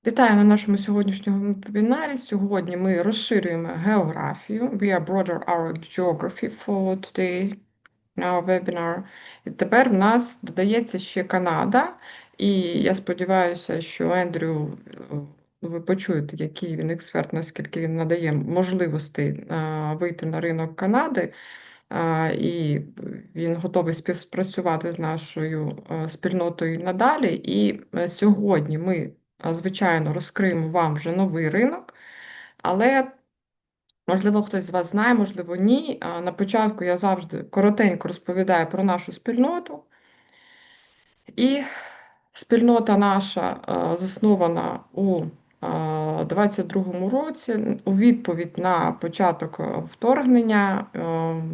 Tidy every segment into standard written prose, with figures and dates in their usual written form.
Вітаю на нашому сьогоднішньому вебінарі. Сьогодні ми розширюємо географію. We are broader our geography for today our webinar. І тепер в нас додається ще Канада. І я сподіваюся, що Ендрю, ви почуєте, який він експерт, наскільки він надає можливостей вийти на ринок Канади. І він готовий співпрацювати з нашою спільнотою надалі. І сьогодні ми, звичайно, розкриємо вам вже новий ринок, але, можливо, хтось з вас знає, можливо, ні. На початку я завжди коротенько розповідаю про нашу спільноту. І спільнота наша заснована у 22-му році у відповідь на початок вторгнення.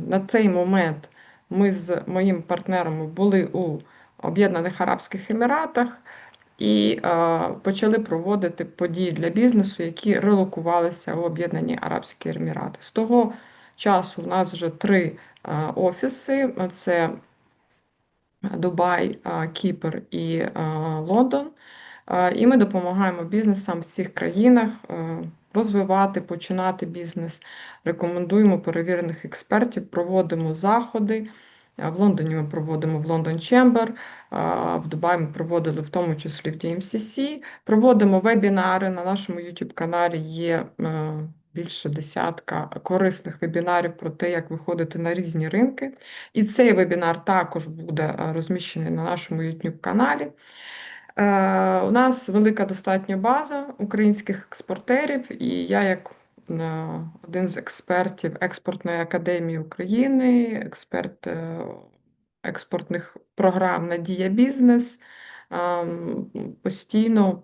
На цей момент ми з моїм партнером були у Об'єднаних Арабських Еміратах і почали проводити події для бізнесу, які релокувалися у Об'єднані Арабські Емірати. З того часу у нас вже 3 офіси: це Дубай, Кіпр і Лондон. І ми допомагаємо бізнесам в цих країнах розвивати, починати бізнес. Рекомендуємо перевірених експертів, проводимо заходи. В Лондоні ми проводимо в London Chamber, в Дубаї ми проводили в тому числі в DMCC. Проводимо вебінари. На нашому YouTube-каналі є більше десятка корисних вебінарів про те, як виходити на різні ринки. І цей вебінар також буде розміщений на нашому YouTube-каналі. У нас велика достатньо база українських експортерів, і я, як один з експертів Експортної академії України, експерт експортних програм «Надія Бізнес», постійно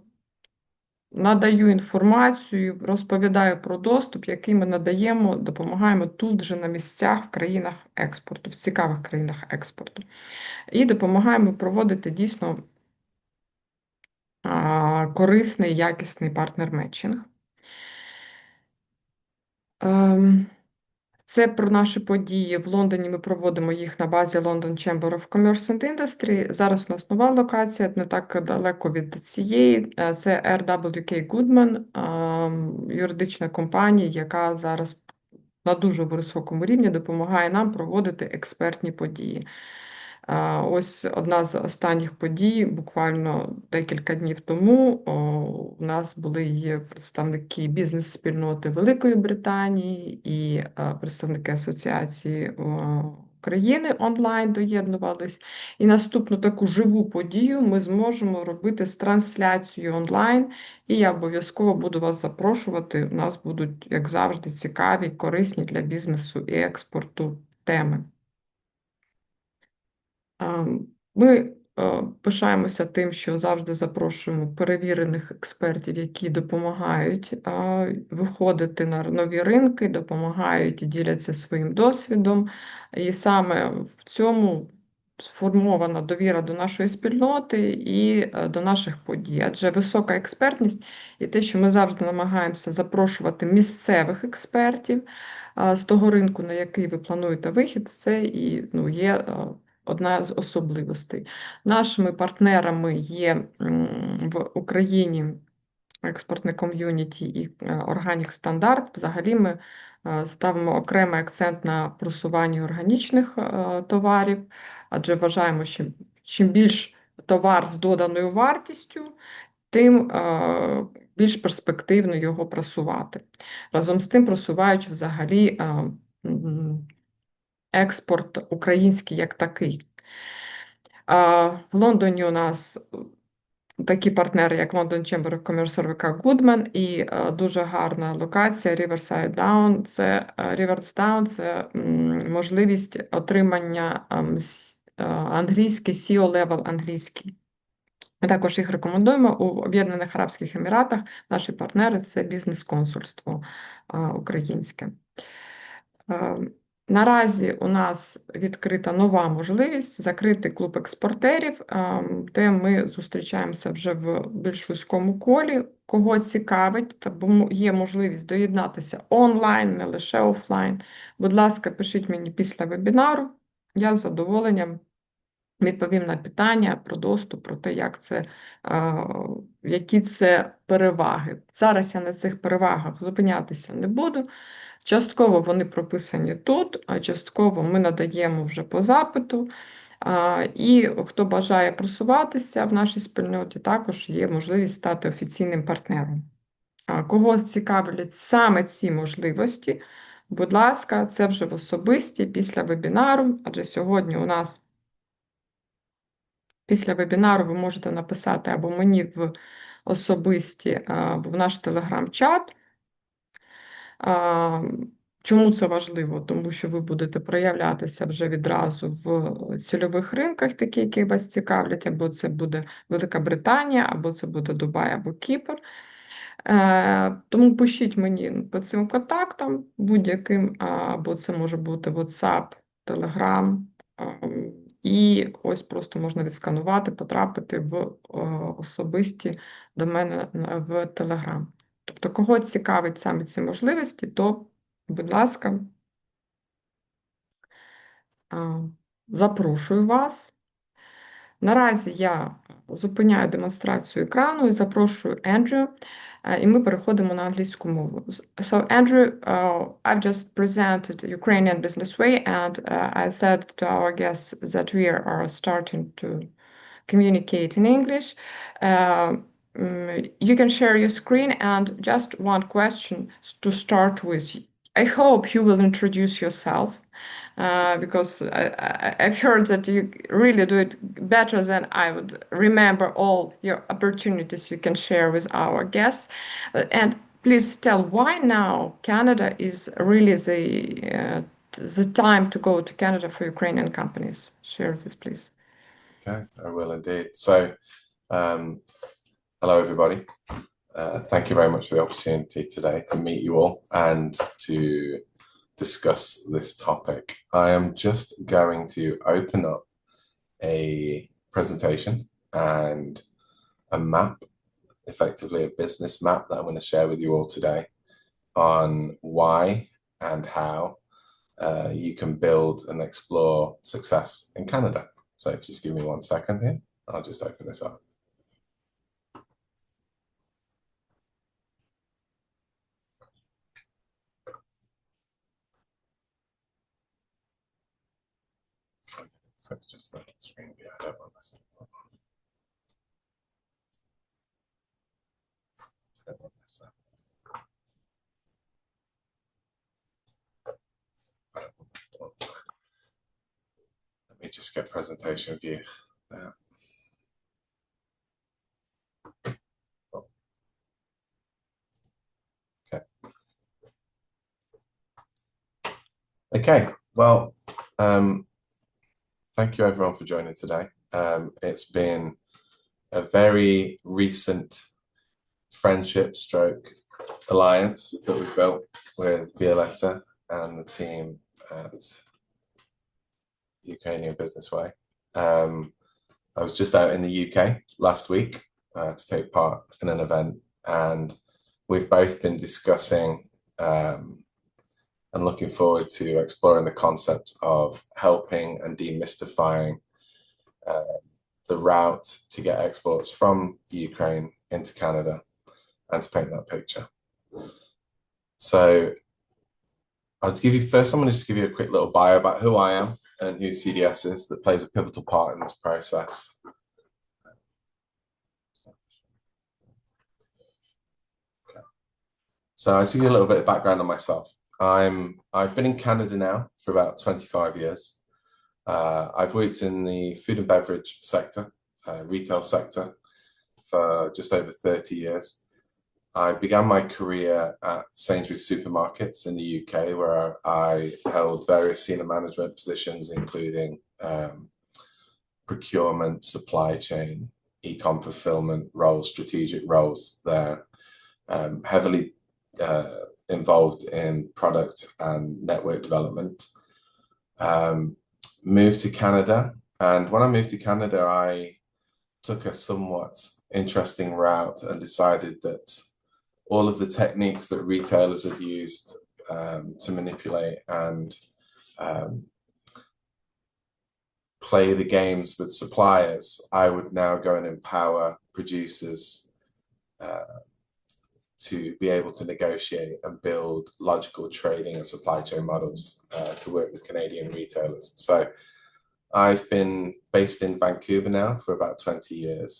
надаю інформацію, розповідаю про доступ, який ми надаємо, допомагаємо тут же на місцях в країнах експорту, в цікавих країнах експорту. І допомагаємо проводити дійсно корисний, якісний партнер-метчинг. Це про наші події. В Лондоні ми проводимо їх на базі London Chamber of Commerce and Industry. Зараз у нас нова локація, не так далеко від цієї. Це RWK Goodman, юридична компанія, яка зараз на дуже високому рівні допомагає нам проводити експертні події. Ось одна з останніх подій, буквально декілька днів тому, у нас були представники бізнес-спільноти Великої Британії і представники Асоціації України онлайн доєднувались. І наступну таку живу подію ми зможемо робити з трансляцією онлайн, і я обов'язково буду вас запрошувати. У нас будуть, як завжди, цікаві, корисні для бізнесу і експорту теми. Ми пишаємося тим, що завжди запрошуємо перевірених експертів, які допомагають виходити на нові ринки, допомагають і діляться своїм досвідом. І саме в цьому сформована довіра до нашої спільноти і до наших подій. Адже висока експертність і те, що ми завжди намагаємося запрошувати місцевих експертів з того ринку, на який ви плануєте вихід, це і є одна з особливостей. Нашими партнерами є в Україні експортне ком'юніті і Organic Стандарт. Взагалі ми ставимо окремий акцент на просуванні органічних товарів, адже вважаємо, що чим більш товар з доданою вартістю, тим більш перспективно його просувати. Разом з тим, просуваючи взагалі експорт український як такий. В Лондоні у нас такі партнери, як London Chamber of Commerce РВК Goodman і дуже гарна локація Riverside Down. Це можливість отримання англійський, CEO-level англійський. Ми також їх рекомендуємо. У Об'єднаних Арабських Еміратах наші партнери – це бізнес-консульство українське. Наразі у нас відкрита нова можливість закрити клуб експортерів, де ми зустрічаємося вже в більш вузькому колі. Кого цікавить, бо є можливість доєднатися онлайн, не лише офлайн. Будь ласка, пишіть мені після вебінару, я з задоволенням відповім на питання про доступ, про те, які це переваги. Зараз я на цих перевагах зупинятися не буду. Частково вони прописані тут, а частково ми надаємо вже по запиту. І хто бажає просуватися в нашій спільноті, також є можливість стати офіційним партнером. Кого цікавлять саме ці можливості, будь ласка, це вже в особисті після вебінару, адже сьогодні у нас після вебінару ви можете написати або мені в особисті, або в наш телеграм-чат. Чому це важливо? Тому що ви будете проявлятися вже відразу в цільових ринках, такі, які вас цікавлять, або це буде Велика Британія, або це буде Дубай, або Кіпр. Тому пишіть мені по цим контактам будь-яким, або це може бути WhatsApp, Telegram, і ось просто можна відсканувати, потрапити в особисті до мене в Telegram. Тобто, кого цікавить саме ці можливості, то, будь ласка, запрошую вас. Наразі я зупиняю демонстрацію екрану і запрошую Ендрю, і ми переходимо на англійську мову. So, Andrew, I've just presented Ukrainian Business Way, and I said to our guests that we are starting to communicate in English. You can share your screen, and just one question to start with. I hope you will introduce yourself. Because I've heard that you really do it better than I would remember all your opportunities you can share with our guests. And please tell why now Canada is really the time to go to Canada for Ukrainian companies. Share this, please. Okay, I will indeed. So, hello everybody. Thank you very much for the opportunity today to meet you all and to discuss this topic. I am just going to open up a presentation and a map, effectively a business map that I'm going to share with you all today on why and how you can build and explore success in Canada. So if you just give me 1 second here, I'll just open this up. So it's just that screen view. I don't want this. I don't want this up. I don't want this on. Let me just get presentation view there. Oh. Okay. Okay. Well, thank you everyone for joining today. It's been a very recent friendship stroke alliance that we've built with Violetta and the team at Ukrainian Business Way. I was just out in the UK last week to take part in an event, and we've both been discussing and looking forward to exploring the concept of helping and demystifying the route to get exports from the Ukraine into Canada and to paint that picture. So I'll give you first, I'm going to just give you a quick little bio about who I am and who CDS is that plays a pivotal part in this process. Okay. So I'll give you a little bit of background on myself. I've been in Canada now for about 25 years. I've worked in the food and beverage sector, retail sector, for just over 30 years. I began my career at Sainsbury's Supermarkets in the UK, where I held various senior management positions, including procurement, supply chain, e-com fulfillment roles, strategic roles there, heavily involved in product and network development. Moved to Canada, and when I moved to Canada, I took a somewhat interesting route and decided that all of the techniques that retailers have used to manipulate and play the games with suppliers, I would now go and empower producers to be able to negotiate and build logical trading and supply chain models to work with Canadian retailers. So I've been based in Vancouver now for about 20 years.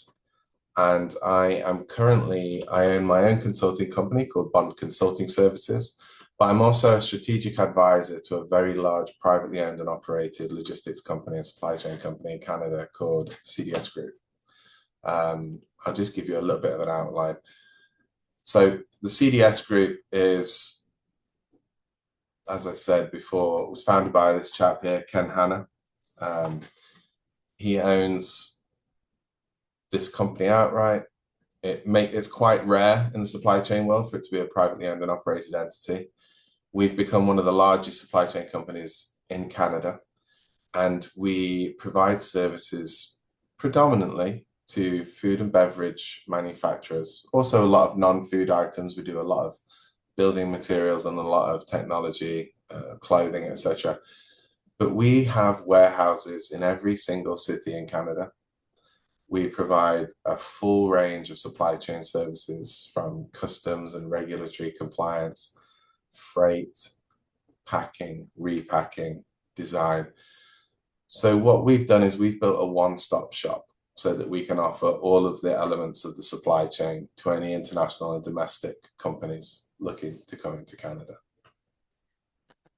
And I own my own consulting company called Bond Consulting Services, but I'm also a strategic advisor to a very large privately owned and operated logistics company and supply chain company in Canada called CDS Group. I'll just give you a little bit of an outline. So the CDS Group is, as I said before, was founded by this chap here, Ken Hanna. He owns this company outright. It's quite rare in the supply chain world for it to be a privately owned and operated entity. We've become one of the largest supply chain companies in Canada, and we provide services predominantly to food and beverage manufacturers. Also a lot of non-food items. We do a lot of building materials and a lot of technology, clothing, etc. But we have warehouses in every single city in Canada. We provide a full range of supply chain services from customs and regulatory compliance, freight, packing, repacking, design. So what we've done is we've built a one-stop shop so that we can offer all of the elements of the supply chain to any international and domestic companies looking to come into Canada.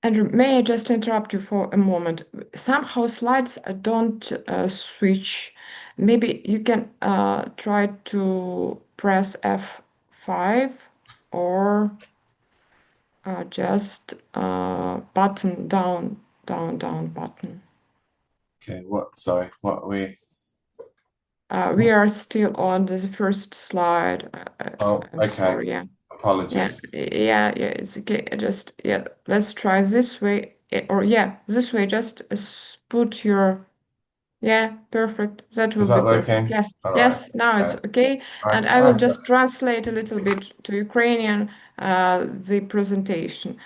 Andrew, may I just interrupt you for a moment? Somehow slides don't switch. Maybe you can try to press F5 or just button down button. Okay, sorry, what are we? We are still on the first slide. Oh, I'm okay. sorry, yeah. Apologies. Yeah, it's okay. Let's try this way, this way. Just put your, perfect. That will Is that be perfect. okay? Yes, All yes. right. Now it's okay. And I will just translate a little bit to Ukrainian the presentation.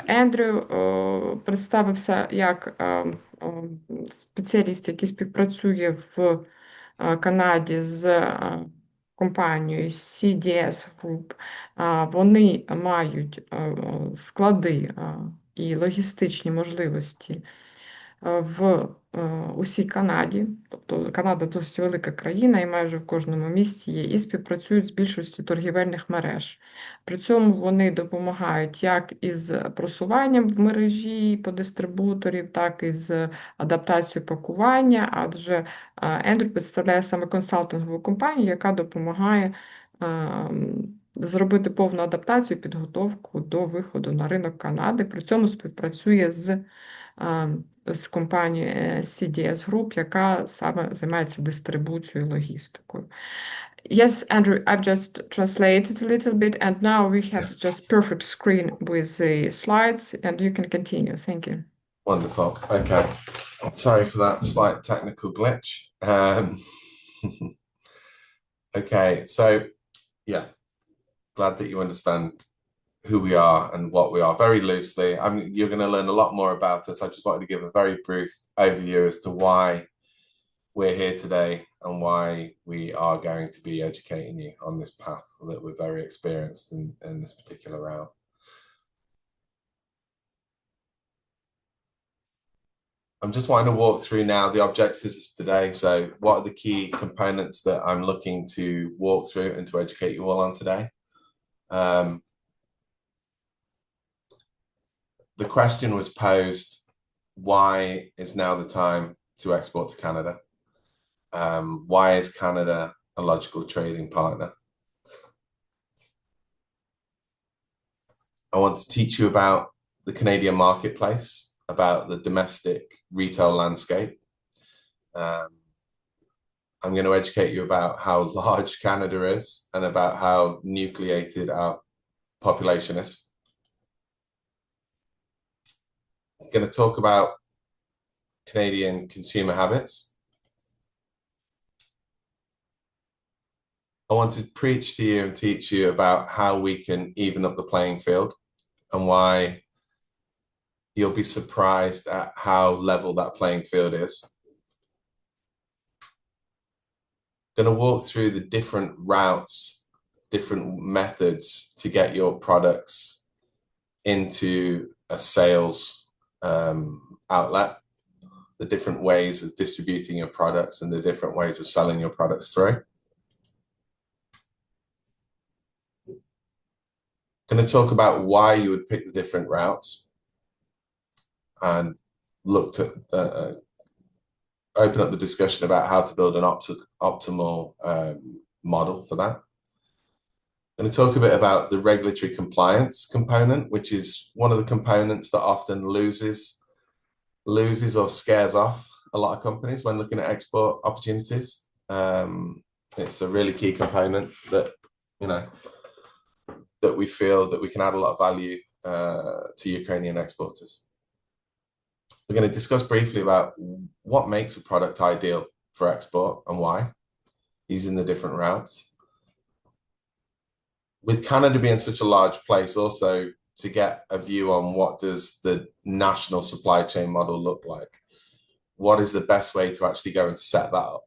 Ендрю представився як спеціаліст, який співпрацює в Канаді з компанією CDS Group. Вони мають склади і логістичні можливості в усій Канаді. Тобто Канада досить велика країна і майже в кожному місті є, і співпрацюють з більшістю торговельних мереж. При цьому вони допомагають як із просуванням в мережі по дистриб'юторів, так і з адаптацією пакування, адже Ендрю представляє саме консалтингову компанію, яка допомагає зробити повну адаптацію, підготовку до виходу на ринок Канади. При цьому співпрацює з компанією CDS Group, яка саме займається дистрибуцією і логістикою. Yes, Andrew, I've just translated a little bit, and now we have just perfect screen with the slides, and you can continue. Thank you. Wonderful. Okay. Sorry for that slight technical glitch. Okay, so glad that you understand who we are and what we are very loosely. You're going to learn a lot more about us. I just wanted to give a very brief overview as to why we're here today and why we are going to be educating you on this path that we're very experienced in this particular route. I'm just wanting to walk through now the objectives of today. So what are the key components that I'm looking to walk through and to educate you all on today? The question was posed, why is now the time to export to Canada? Why is Canada a logical trading partner? I want to teach you about the Canadian marketplace, about the domestic retail landscape. I'm going to educate you about how large Canada is and about how nucleated our population is. I'm going to talk about Canadian consumer habits. I want to preach to you and teach you about how we can even up the playing field and why you'll be surprised at how level that playing field is. Going to walk through the different routes, different methods to get your products into a sales outlet, the different ways of distributing your products and the different ways of selling your products through. Going to talk about why you would pick the different routes and looked at open up the discussion about how to build an optimal model for that. I'm going to talk a bit about the regulatory compliance component, which is one of the components that often loses or scares off a lot of companies when looking at export opportunities. It's a really key component that, you know, that we feel that we can add a lot of value to Ukrainian exporters. We're going to discuss briefly about what makes a product ideal for export and why, using the different routes. With Canada being such a large place, also to get a view on what does the national supply chain model look like? What is the best way to actually go and set that up?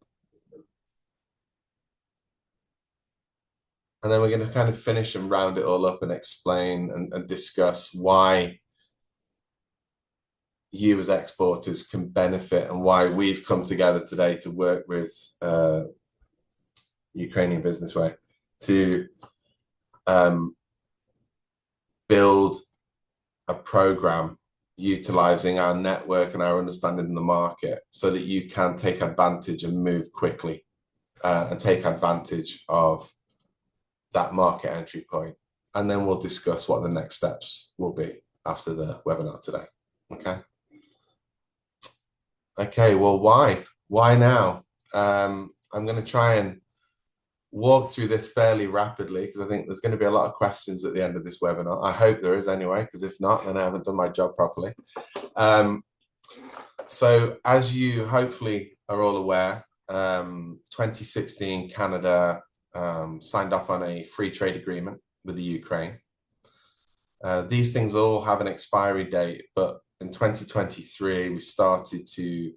And then we're going to kind of finish and round it all up and explain and discuss why you as exporters can benefit and why we've come together today to work with Ukrainian Business Way to build a program utilizing our network and our understanding of the market so that you can take advantage and move quickly and take advantage of that market entry point. And then we'll discuss what the next steps will be after the webinar today. Okay. Okay, well, why? Why now? I'm going to try and walk through this fairly rapidly because I think there's going to be a lot of questions at the end of this webinar. I hope there is anyway, because if not, then I haven't done my job properly. So as you hopefully are all aware, 2016 Canada signed off on a free trade agreement with the Ukraine. These things all have an expiry date, but in 2023, we started to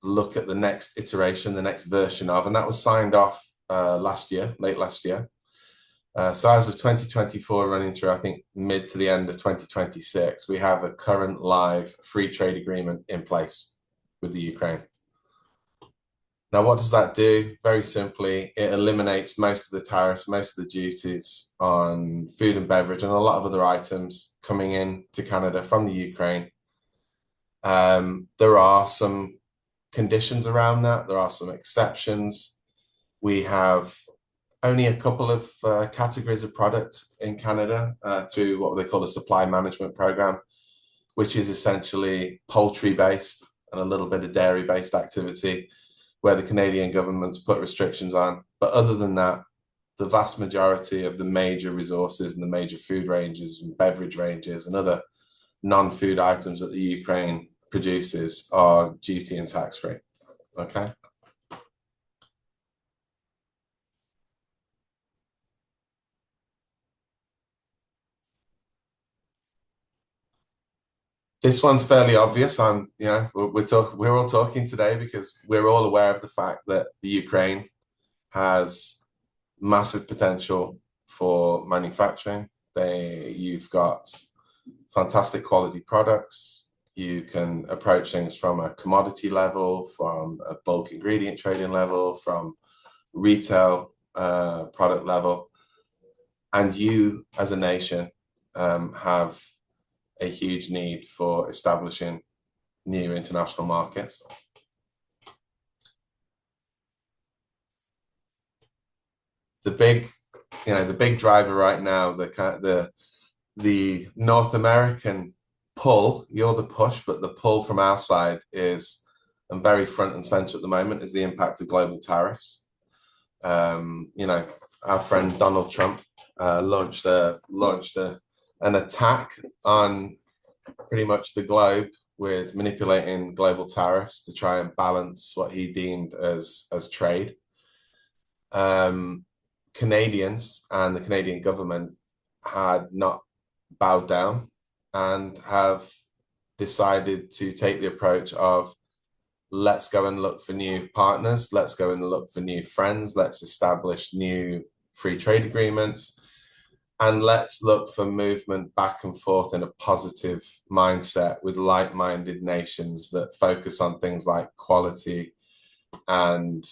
look at the next iteration, the next version of, and that was signed off last year, late last year. So as of 2024 running through, I think, mid to the end of 2026, we have a current live free trade agreement in place with the Ukraine. Now, what does that do? Very simply, it eliminates most of the tariffs, most of the duties on food and beverage and a lot of other items coming in to Canada from the Ukraine. There are some conditions around that. There are some exceptions. We have only a couple of categories of product in Canada through what they call a supply management program, which is essentially poultry-based and a little bit of dairy-based activity, where the Canadian government's put restrictions on. But other than that, the vast majority of the major resources and the major food ranges and beverage ranges and other non-food items that the Ukraine produces are duty and tax-free. Okay. This one's fairly obvious. We're all talking today because we're all aware of the fact that the Ukraine has massive potential for manufacturing. You've got fantastic quality products. You can approach things from a commodity level, from a bulk ingredient trading level, from retail product level. And you as a nation have a huge need for establishing new international markets. The big driver right now, the North American pull, you're the push, but the pull from our side is, and very front and center at the moment, is the impact of global tariffs. Our friend Donald Trump launched an attack on pretty much the globe with manipulating global tariffs to try and balance what he deemed as trade. Canadians and the Canadian government had not bowed down and have decided to take the approach of, let's go and look for new partners, let's go and look for new friends, let's establish new free trade agreements, and let's look for movement back and forth in a positive mindset with like-minded nations that focus on things like quality and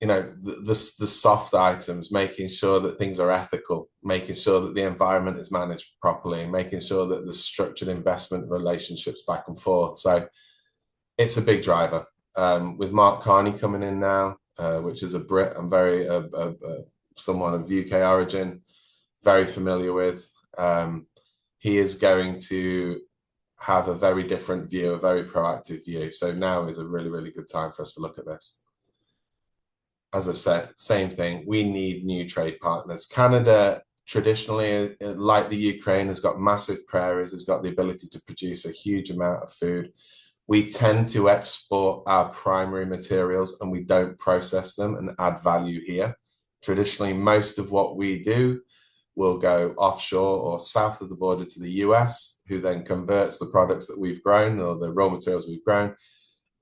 you know, the soft items, making sure that things are ethical, making sure that the environment is managed properly, making sure that there's structured investment relationships back and forth. So it's a big driver. With Mark Carney coming in now, which is a Brit, I'm very someone of UK origin, very familiar with. He is going to have a very different view, a very proactive view. So now is a really, really good time for us to look at this. As I've said, same thing. We need new trade partners. Canada, traditionally, like the Ukraine, has got massive prairies, has got the ability to produce a huge amount of food. We tend to export our primary materials and we don't process them and add value here. Traditionally, most of what we do will go offshore or south of the border to the US, who then converts the products that we've grown or the raw materials we've grown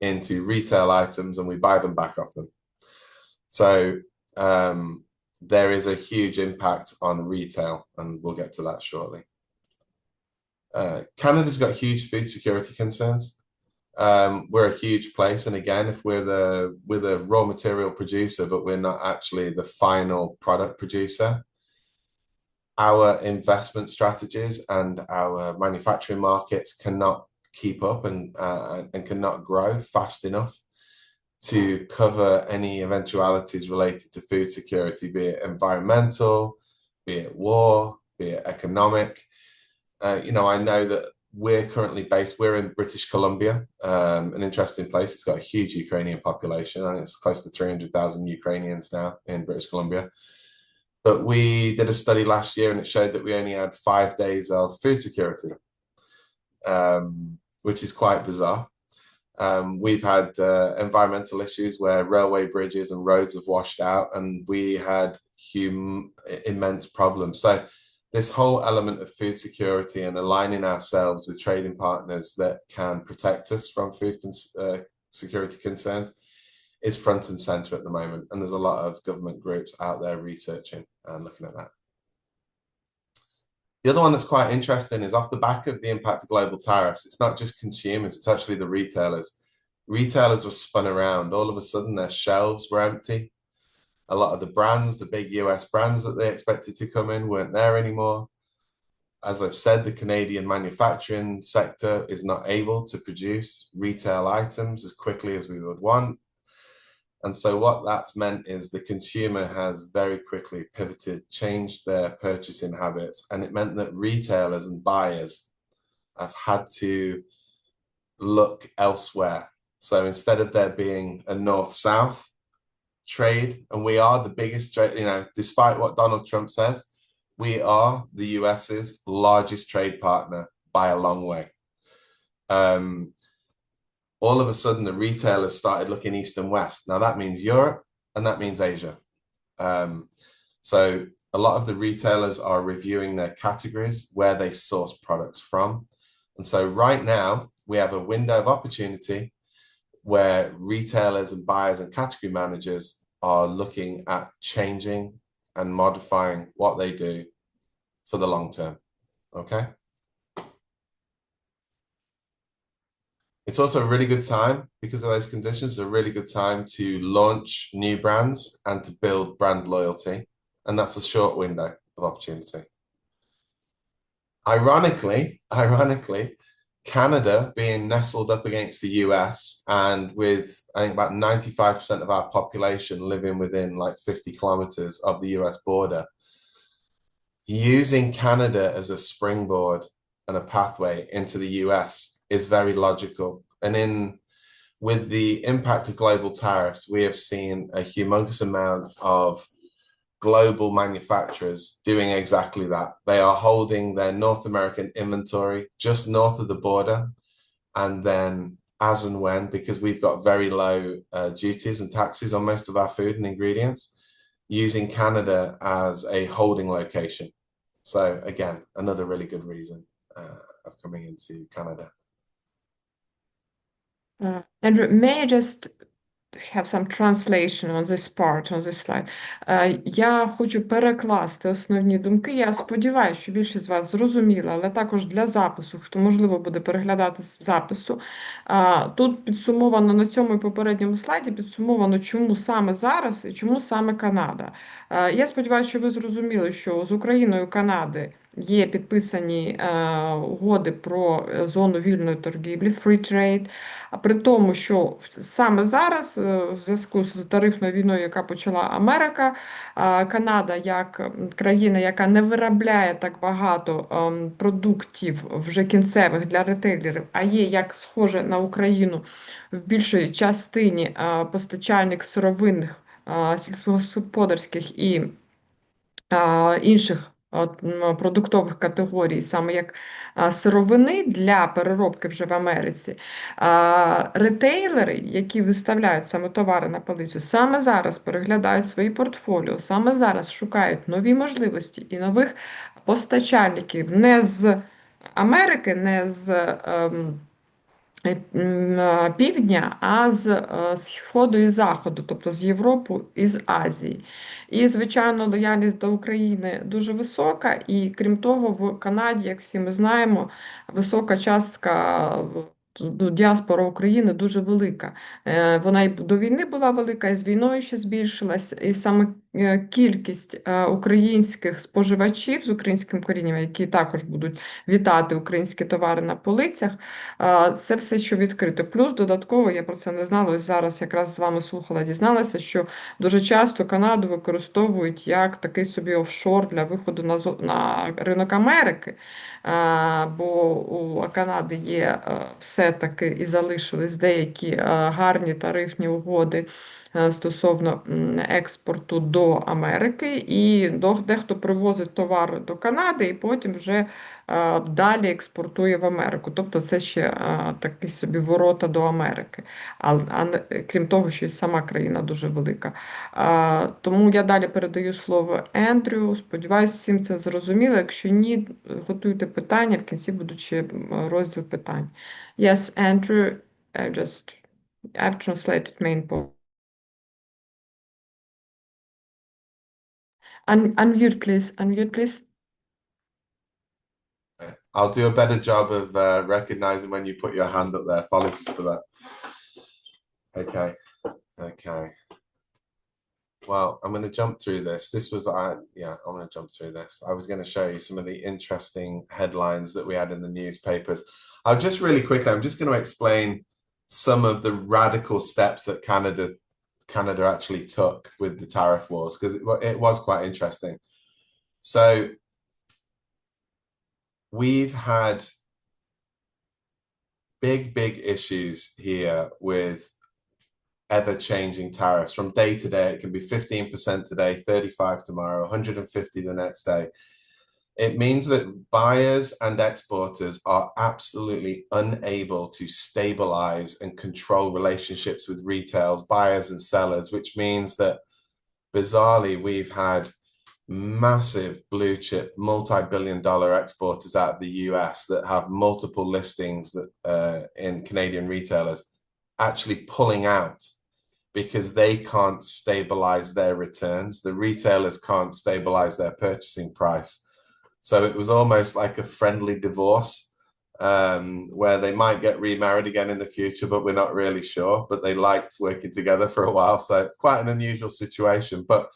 into retail items, and we buy them back off them. So there is a huge impact on retail, and we'll get to that shortly. Canada's got huge food security concerns. We're a huge place, and again, if we're the raw material producer, but we're not actually the final product producer, our investment strategies and our manufacturing markets cannot keep up and cannot grow fast enough to cover any eventualities related to food security, be it environmental, be it war, be it economic. You know, I know that we're currently based, we're in British Columbia, an interesting place. It's got a huge Ukrainian population. I think it's close to 300,000 Ukrainians now in British Columbia. But we did a study last year and it showed that we only had 5 days of food security, which is quite bizarre. We've had environmental issues where railway bridges and roads have washed out, and we had immense problems. So this whole element of food security and aligning ourselves with trading partners that can protect us from food security concerns is front and center at the moment. And there's a lot of government groups out there researching and looking at that. The other one that's quite interesting is off the back of the impact of global tariffs. It's not just consumers, it's actually the retailers. Retailers were spun around. All of a sudden, their shelves were empty. A lot of the brands, the big US brands that they expected to come in, weren't there anymore. As I've said, the Canadian manufacturing sector is not able to produce retail items as quickly as we would want. And so what that's meant is the consumer has very quickly pivoted, changed their purchasing habits, and it meant that retailers and buyers have had to look elsewhere. So instead of there being a north-south trade, and we are the biggest trade, you know, despite what Donald Trump says, we are the US's largest trade partner by a long way. All of a sudden, the retailers started looking east and west. Now that means Europe and that means Asia. So a lot of the retailers are reviewing their categories, where they source products from. And so right now we have a window of opportunity where retailers and buyers and category managers are looking at changing and modifying what they do for the long term. Okay. It's also a really good time, because of those conditions, a really good time to launch new brands and to build brand loyalty. And that's a short window of opportunity. Ironically, Canada being nestled up against the US, and with, I think, about 95% of our population living within like 50 kilometers of the US border, using Canada as a springboard and a pathway into the US is very logical. And with the impact of global tariffs, we have seen a humongous amount of global manufacturers doing exactly that. They are holding their North American inventory just north of the border, and then as and when, because we've got very low duties and taxes on most of our food and ingredients, using Canada as a holding location. So again, another really good reason of coming into Canada. Andrew, may I just have some translation on this part, on this slide. Я хочу перекласти основні думки. Я сподіваюся, що більшість з вас зрозуміла, але також для запису, хто, можливо, буде переглядати з запису. Тут підсумовано на цьому і попередньому слайді, підсумовано, чому саме зараз і чому саме Канада. Я сподіваюся, що ви зрозуміли, що з Україною Канади є підписані угоди про зону вільної торгівлі, free trade, а при тому, що саме зараз, в зв'язку з тарифною війною, яка почала Америка, Канада як країна, яка не виробляє так багато продуктів вже кінцевих для ретейлерів, а є, як схоже на Україну, в більшій частині постачальник сировинних, сільськогосподарських і інших продуктових категорій, саме як сировини для переробки вже в Америці. Ретейлери, які виставляють саме товари на полицю, саме зараз переглядають свої портфоліо, саме зараз шукають нові можливості і нових постачальників не з Америки, не з півдня, а з Сходу і Заходу, тобто з Європи і з Азії. І, звичайно, лояльність до України дуже висока, і крім того, в Канаді, як всі ми знаємо, висока частка діаспора України дуже велика. Вона і до війни була велика, і з війною ще збільшилась, і саме кількість українських споживачів з українським корінням, які також будуть вітати українські товари на полицях, це все, що відкрито. Плюс додатково, я про це не знала, ось зараз якраз з вами слухала, дізналася, що дуже часто Канаду використовують як такий собі офшор для виходу на ринок Америки, бо у Канади є все-таки і залишились деякі гарні тарифні угоди стосовно експорту до Америки, і дехто привозить товари до Канади і потім вже далі експортує в Америку. Тобто це ще такі собі ворота до Америки. Крім того, що і сама країна дуже велика. Тому я далі передаю слово Ендрю. Сподіваюся, всім це зрозуміло. Якщо ні, готуйте питання, в кінці буде ще розділ питань. Yes, Andrew, I've translated main point. Unmute, please. Unmute, please. I'll do a better job of recognizing when you put your hand up there. Apologies for that. Okay. Well, I'm going to jump through this. I'm going to jump through this. I was going to show you some of the interesting headlines that we had in the newspapers. I'm just going to explain some of the radical steps that Canada actually took with the tariff wars, because it was quite interesting. So we've had big issues here with ever-changing tariffs. From day to day, it can be 15% today, 35% tomorrow, 150% the next day. It means that buyers and exporters are absolutely unable to stabilize and control relationships with retailers, buyers and sellers, which means that, bizarrely, we've had massive blue chip, multi-billion-dollar exporters out of the US that have multiple listings that in Canadian retailers actually pulling out because they can't stabilize their returns. The retailers can't stabilize their purchasing price. So it was almost like a friendly divorce, where they might get remarried again in the future, but we're not really sure. But they liked working together for a while. So it's quite an unusual situation. But,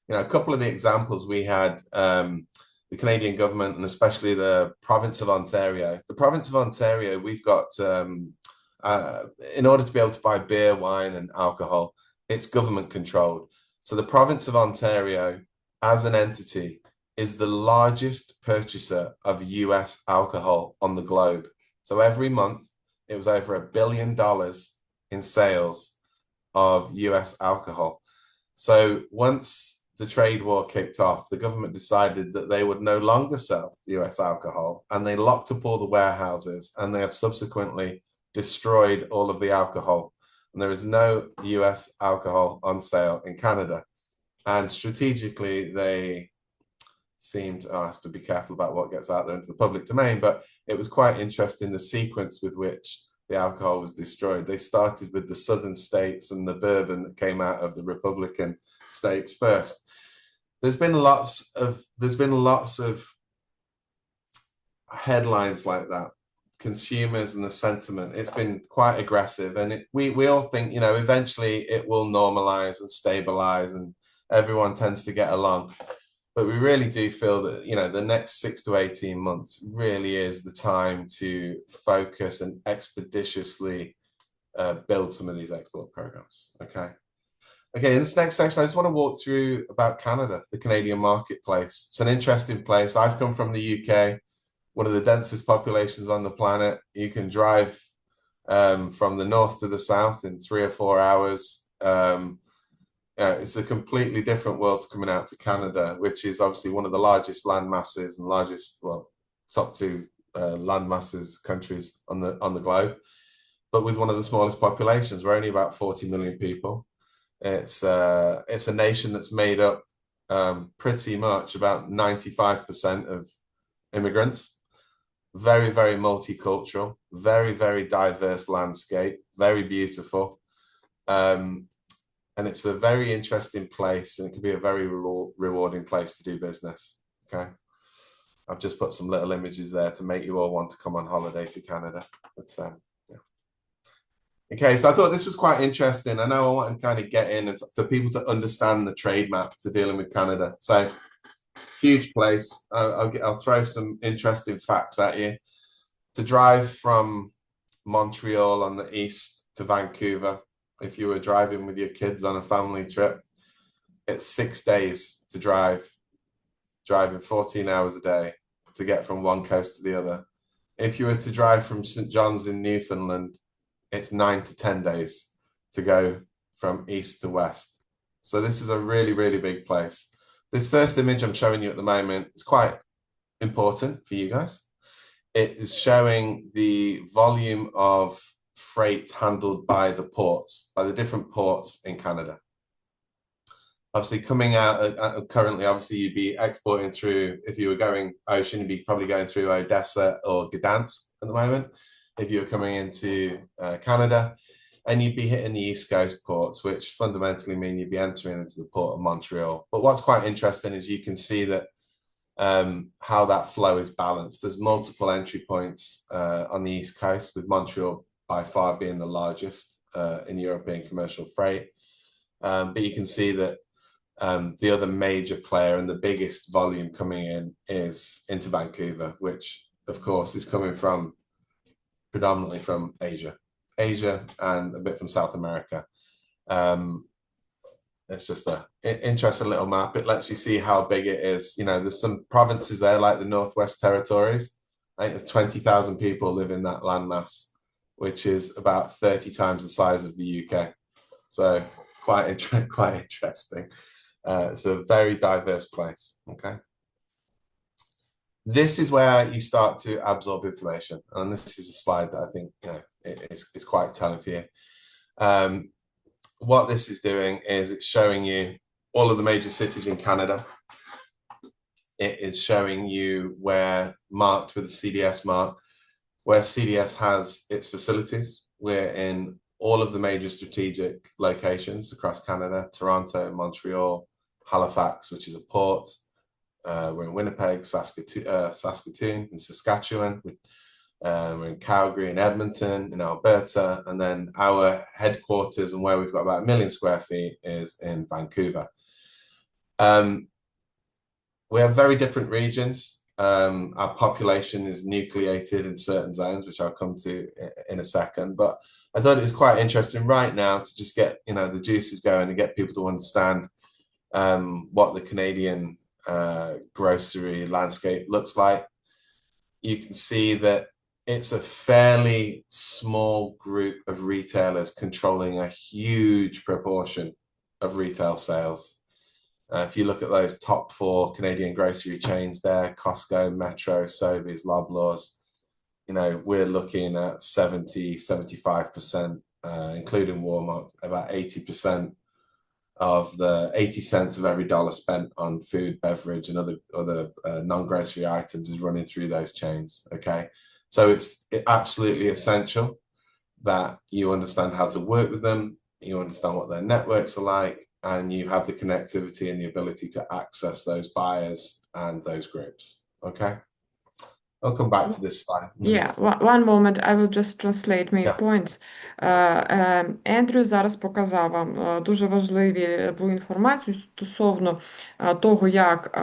you know, a couple of the examples we had, the Canadian government and especially the province of Ontario. The province of Ontario, we've got, in order to be able to buy beer, wine and alcohol, it's government controlled. So the province of Ontario as an entity is the largest purchaser of US alcohol on the globe. So every month it was over $1 billion in sales of US alcohol. So once the trade war kicked off, the government decided that they would no longer sell US alcohol, and they locked up all the warehouses, and they have subsequently destroyed all of the alcohol. And there is no US alcohol on sale in Canada. And strategically, they seemed, I have to be careful about what gets out there into the public domain, but it was quite interesting the sequence with which the alcohol was destroyed. They started with the southern states and the bourbon that came out of the Republican states first. There's been lots of headlines like that. Consumers and the sentiment, it's been quite aggressive, and we all think, you know, eventually it will normalize and stabilize and everyone tends to get along. But we really do feel that, you know, the next 6 to 18 months really is the time to focus and expeditiously build some of these export programs. Okay, in this next section, I just want to walk through about Canada, the Canadian marketplace. It's an interesting place. I've come from the UK, one of the densest populations on the planet. You can drive from the north to the south in 3 or 4 hours. It's a completely different world coming out to Canada, which is obviously one of the largest land masses and largest, well, top 2 land masses countries on the globe, but with one of the smallest populations. We're only about 40 million people. It's a nation that's made up pretty much about 95% of immigrants. Very, very multicultural, very, very diverse landscape, very beautiful. And it's a very interesting place, and it can be a very rewarding place to do business. Okay, I've just put some little images there to make you all want to come on holiday to Canada. But yeah. Okay, so I thought this was quite interesting. I know I want to kind of get in and for people to understand the trade map to dealing with Canada. So huge place. I'll throw some interesting facts at you. To drive from Montreal on the east to Vancouver, if you were driving with your kids on a family trip, it's 6 days to driving 14 hours a day to get from one coast to the other. If you were to drive from St. John's in Newfoundland, it's 9 to 10 days to go from east to west. So this is a really, really big place. This first image I'm showing you at the moment is quite important for you guys. It is showing the volume of freight handled by the ports, by the different ports in Canada. Obviously coming out currently, obviously you'd be exporting through, if you were going ocean, you'd be probably going through Odessa or Gdansk at the moment, if you were coming into Canada, and you'd be hitting the East Coast ports, which fundamentally mean you'd be entering into the port of Montreal. But what's quite interesting is you can see that how that flow is balanced. There's multiple entry points on the East Coast, with Montreal by far being the largest in European commercial freight. But you can see that the other major player and the biggest volume coming in is into Vancouver, which of course is coming from predominantly from Asia and a bit from South America. It's just an interesting little map. It lets you see how big it is. You know, there's some provinces there like the Northwest Territories. I think there's 20,000 people live in that landmass, which is about 30 times the size of the UK. So it's quite interesting. It's a very diverse place. Okay. This is where you start to absorb information. And this is a slide that I think, you know, it's quite telling for you. What this is doing is it's showing you all of the major cities in Canada. It is showing you where, marked with a CDS mark, where CDS has its facilities. We're in all of the major strategic locations across Canada: Toronto, Montreal, Halifax, which is a port. We're in Winnipeg, Saskatoon, and Saskatchewan. We're in Calgary and Edmonton, in Alberta, and then our headquarters and where we've got about 1 million square feet is in Vancouver. We have very different regions. Our population is nucleated in certain zones, which I'll come to in a second. But I thought it was quite interesting right now to just get, you know, the juices going and get people to understand what the Canadian grocery landscape looks like. You can see that it's a fairly small group of retailers controlling a huge proportion of retail sales. If you look at those top 4 Canadian grocery chains there, Costco, Metro, Sobeys, Loblaws, you know, we're looking at 70, 75%, including Walmart, about 80% of the 80 cents of every dollar spent on food, beverage, and other non-grocery items is running through those chains, okay? So it's absolutely essential that you understand how to work with them, you understand what their networks are like, and you have the connectivity and the ability to access those buyers and those groups, okay? I'll come back to this slide. Yeah, one moment, I will just translate my Yeah. points. Ендрю зараз показав вам дуже важливу інформацію стосовно того, як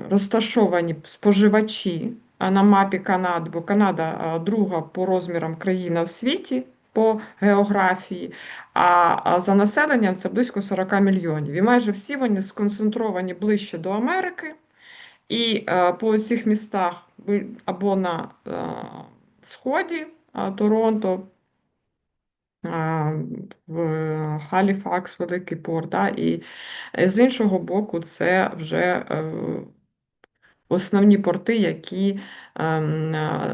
розташовані споживачі на мапі Канади, бо Канада друга по розмірам країна в світі, по географії, а за населенням це близько 40 мільйонів. І майже всі вони сконцентровані ближче до Америки. І по цих містах або на сході Торонто, в Галіфакс, Великий Порт, да, і з іншого боку, це вже основні порти, які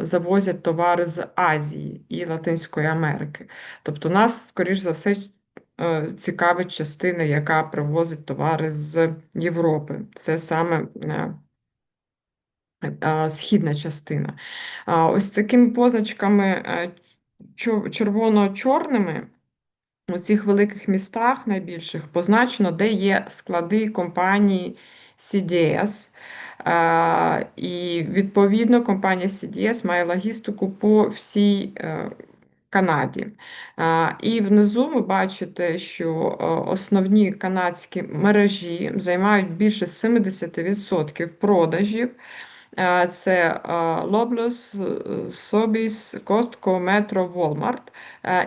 завозять товари з Азії і Латинської Америки. Тобто нас, скоріш за все, цікавить частина, яка привозить товари з Європи. Це саме східна частина. Ось такими позначками червоно-чорними у цих великих містах найбільших позначено, де є склади компанії CDS. І, відповідно, компанія CDS має логістику по всій Канаді. І внизу ви бачите, що основні канадські мережі займають більше 70% продажів. Це Loblaws, Sobeys, Costco, Metro, Walmart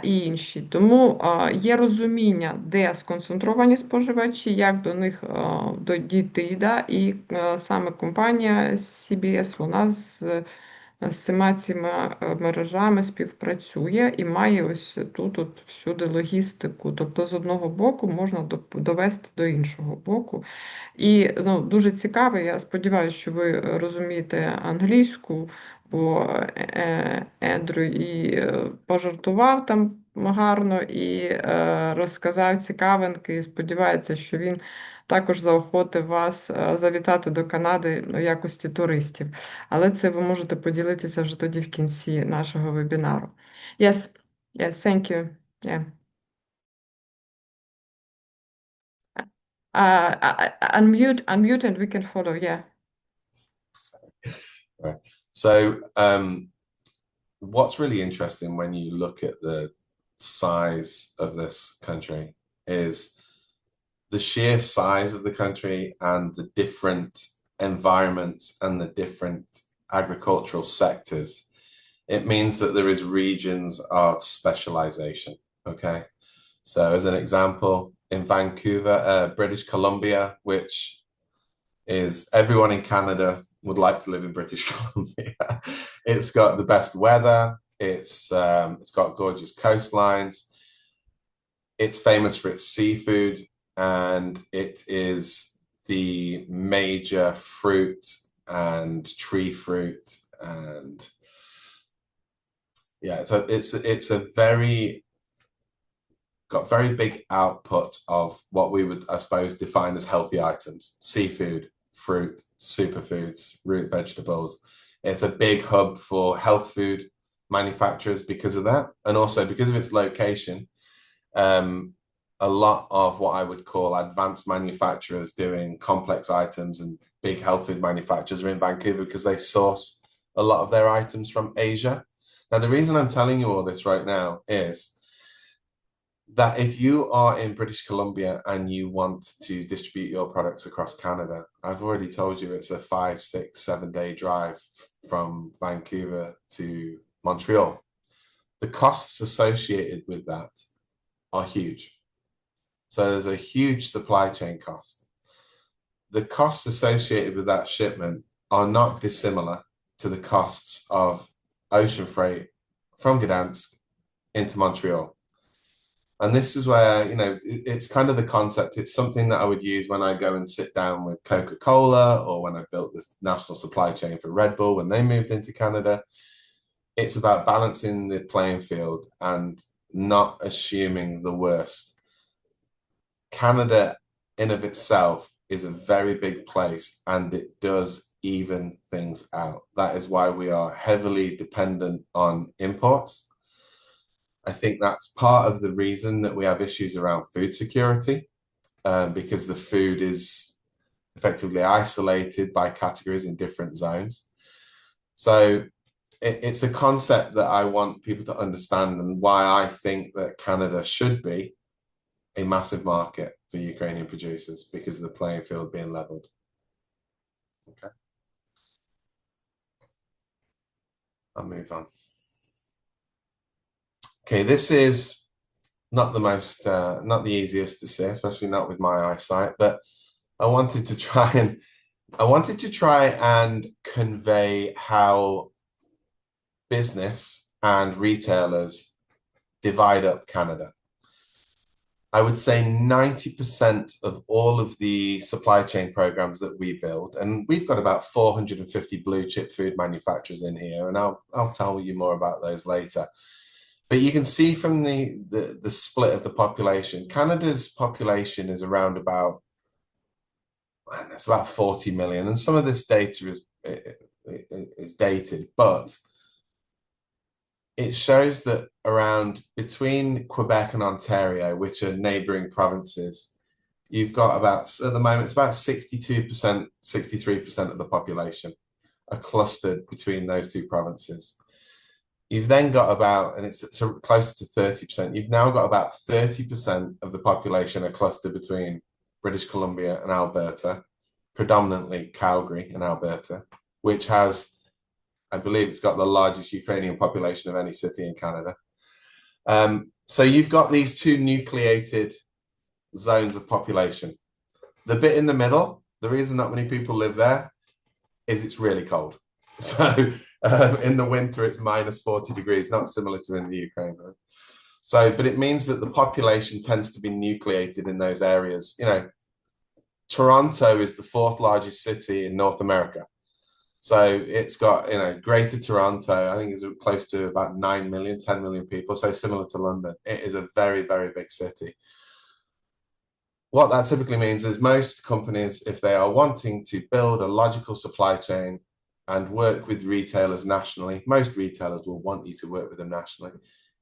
і інші. Тому є розуміння, де сконцентровані споживачі, як до них дійти. Да? І саме компанія CBS, вона з всіма цими мережами співпрацює і має ось тут всюди логістику. Тобто з одного боку можна довести до іншого боку. І дуже цікаво, я сподіваюся, що ви розумієте англійську, бо Ендрю і пожартував там гарно, і розказав цікавинки, і сподівається, що він також заохотив вас завітати до Канади в якості туристів. Але це ви можете поділитися вже тоді в кінці нашого вебінару. Yes, thank you. Yeah. Unmute and we can follow, yeah. Right. So what's really interesting when you look at the size of this country is the sheer size of the country and the different environments and the different agricultural sectors. It means that there is regions of specialization, okay? So as an example, in Vancouver, British Columbia, which is everyone in Canada would like to live in British Columbia. It's got the best weather. It's got gorgeous coastlines. It's famous for its seafood, and it is the major fruit and tree fruit, and yeah, so it's a got very big output of what we would, I suppose, define as healthy items: seafood, fruit, superfoods, root vegetables. It's a big hub for health food manufacturers because of that, and also because of its location. A lot of what I would call advanced manufacturers doing complex items and big health food manufacturers are in Vancouver because they source a lot of their items from Asia. Now, the reason I'm telling you all this right now is that if you are in British Columbia and you want to distribute your products across Canada, I've already told you it's a 5, 6, 7-day drive from Vancouver to Montreal. The costs associated with that are huge. So there's a huge supply chain cost. The costs associated with that shipment are not dissimilar to the costs of ocean freight from Gdansk into Montreal. And this is where, you know, it's kind of the concept. It's something that I would use when I go and sit down with Coca-Cola, or when I built this national supply chain for Red Bull when they moved into Canada. It's about balancing the playing field and not assuming the worst. Canada in of itself is a very big place, and it does even things out. That is why we are heavily dependent on imports. I think that's part of the reason that we have issues around food security, because the food is effectively isolated by categories in different zones. So it's a concept that I want people to understand, and why I think that Canada should be a massive market for Ukrainian producers, because of the playing field being leveled. Okay. I'll move on. Okay, this is not the most, not the easiest to see, especially not with my eyesight, but I wanted to try and convey how business and retailers divide up Canada. I would say 90% of all of the supply chain programs that we build, and we've got about 450 blue chip food manufacturers in here, and I'll tell you more about those later. But you can see from the split of the population, Canada's population is around about, it's about 40 million, and some of this data is dated, but it shows that around between Quebec and Ontario, which are neighboring provinces, you've got about, at the moment, it's about 62%, 63% of the population are clustered between those two provinces. You've then got about, and it's closer to 30%, you've now got about 30% of the population are clustered between British Columbia and Alberta, predominantly Calgary and Alberta, which has, I believe it's got the largest Ukrainian population of any city in Canada. So you've got these two nucleated zones of population. The bit in the middle, the reason not many people live there is it's really cold. So in the winter, it's minus 40 degrees, not similar to in the Ukraine. Right? So, but it means that the population tends to be nucleated in those areas. You know, Toronto is the 4th largest city in North America. So it's got, you know, Greater Toronto, I think is close to about 9 million, 10 million people. So similar to London, it is a very, very big city. What that typically means is most companies, if they are wanting to build a logical supply chain and work with retailers nationally, most retailers will want you to work with them nationally,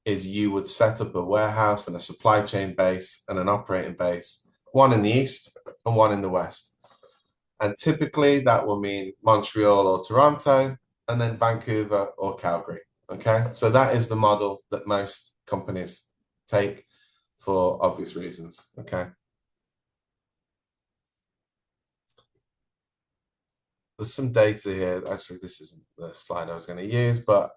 is you would set up a warehouse and a supply chain base and an operating base, one in the east and one in the west. And typically that will mean Montreal or Toronto, and then Vancouver or Calgary. Okay, so that is the model that most companies take for obvious reasons. Okay. There's some data here. Actually, this isn't the slide I was going to use, but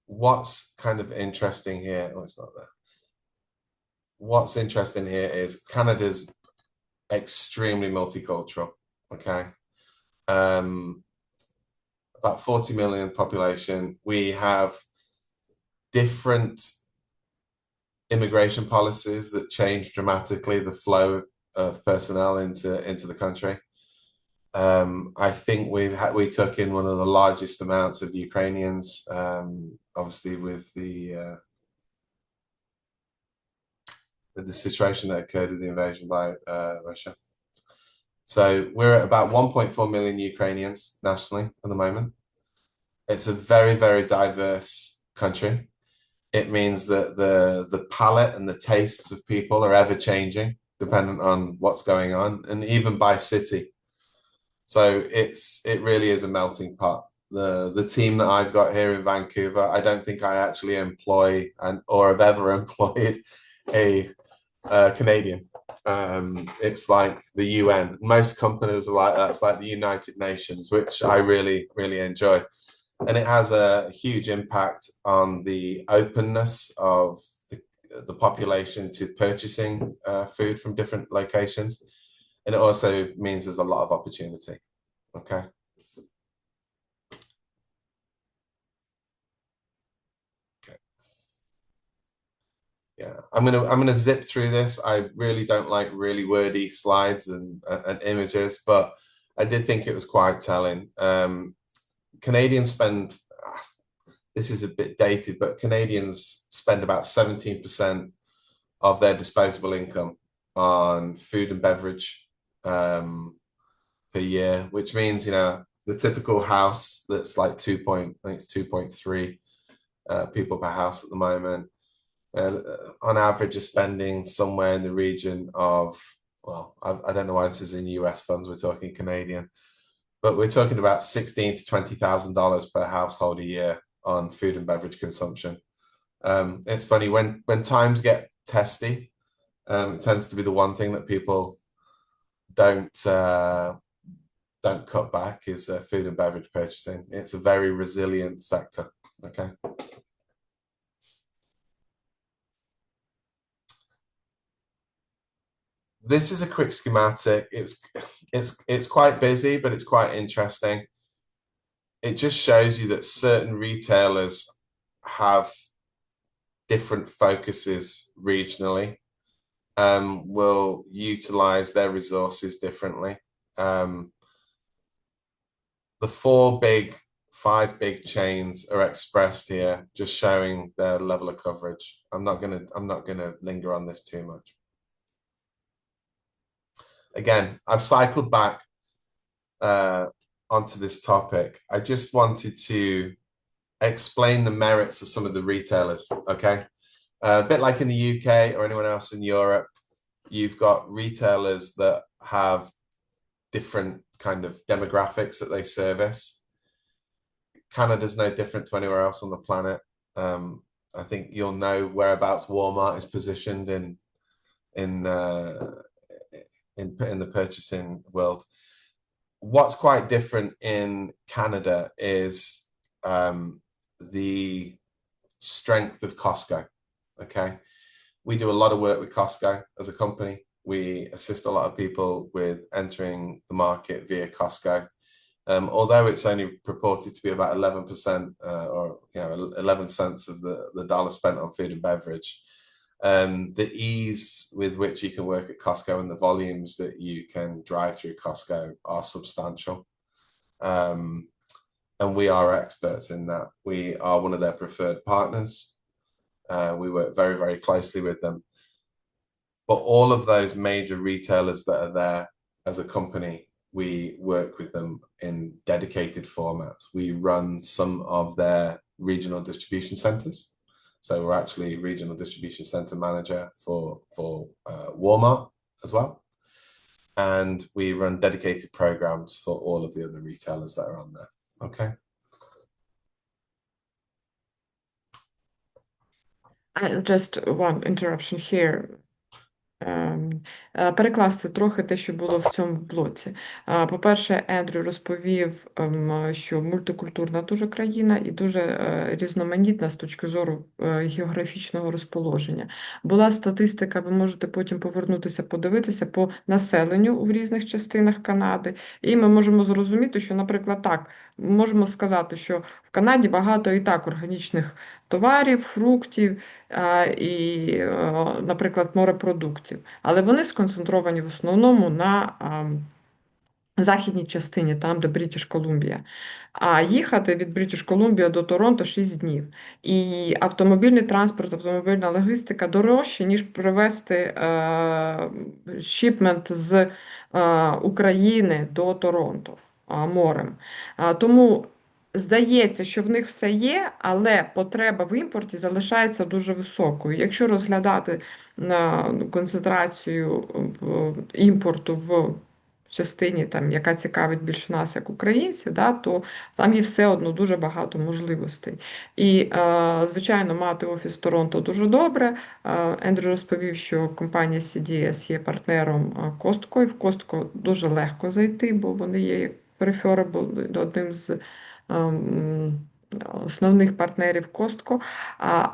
what's kind of interesting here, oh, it's not there. What's interesting here is Canada's extremely multicultural. Okay. About 40 million population. We have different immigration policies that change dramatically the flow of personnel into the country. I think we took in one of the largest amounts of Ukrainians, obviously with the situation that occurred with the invasion by Russia. So we're at about 1.4 million Ukrainians nationally at the moment. It's a very, very diverse country. It means that the palate and the tastes of people are ever changing, dependent on what's going on, and even by city. So it really is a melting pot. The team that I've got here in Vancouver, I don't think I actually employ or have ever employed a Canadian. It's like the UN. Most companies are like that. It's like the United Nations, which I really, really enjoy. And it has a huge impact on the openness of the population to purchasing food from different locations. And it also means there's a lot of opportunity. Okay. Yeah, I'm gonna zip through this. I really don't like really wordy slides and images, but I did think it was quite telling. Canadians spend, this is a bit dated, but Canadians spend about 17% of their disposable income on food and beverage per year, which means, you know, the typical house that's like I think it's 2.3 people per house at the moment, on average are spending somewhere in the region of, well, I don't know why this is in US funds, we're talking Canadian, but we're talking about $16,000 to $20,000 per household a year on food and beverage consumption. It's funny, when times get testy, it tends to be the one thing that people don't cut back is food and beverage purchasing. It's a very resilient sector. Okay. This is a quick schematic. It's quite busy, but it's quite interesting. It just shows you that certain retailers have different focuses regionally, will utilize their resources differently. The five big chains are expressed here, just showing their level of coverage. I'm not gonna linger on this too much. Again, I've cycled back onto this topic. I just wanted to explain the merits of some of the retailers, okay? A bit like in the UK or anyone else in Europe, you've got retailers that have different kind of demographics that they service. Canada's no different to anywhere else on the planet. I think you'll know whereabouts Walmart is positioned in the purchasing world. What's quite different in Canada is the strength of Costco. Okay, we do a lot of work with Costco as a company. We assist a lot of people with entering the market via Costco. Although it's only purported to be about 11% or 11 cents of the dollar spent on food and beverage, the ease with which you can work at Costco and the volumes that you can drive through Costco are substantial. And we are experts in that. We are one of their preferred partners. We work very, very closely with them. But all of those major retailers that are there as a company, we work with them in dedicated formats. We run some of their regional distribution centers. So we're actually regional distribution center manager for Walmart as well. And we run dedicated programs for all of the other retailers that are on there. Okay. Just one interruption here. Перекласти трохи те, що було в цьому блоці. По-перше, Ендрю розповів, що мультикультурна дуже країна і дуже різноманітна з точки зору географічного розположення. Була статистика, ви можете потім повернутися, подивитися по населенню в різних частинах Канади, і ми можемо зрозуміти, що, наприклад, так, можемо сказати, що в Канаді багато і так органічних товарів, фруктів і, наприклад, морепродуктів. Але вони сконцентровані в основному на західній частині, там, де Бритіш Колумбія. А їхати від Бритіш Колумбія до Торонто 6 днів. І автомобільний транспорт, автомобільна логістика дорожче, ніж привезти шіпмент з України до Торонто морем. Тому здається, що в них все є, але потреба в імпорті залишається дуже високою. Якщо розглядати концентрацію імпорту в частині, там, яка цікавить більше нас, як українців, да, то там є все одно дуже багато можливостей. І, звичайно, мати офіс Торонто дуже добре. Ендрю розповів, що компанія CDS є партнером Costco, і в Costco дуже легко зайти, бо вони є preferable, одним з основних партнерів Costco,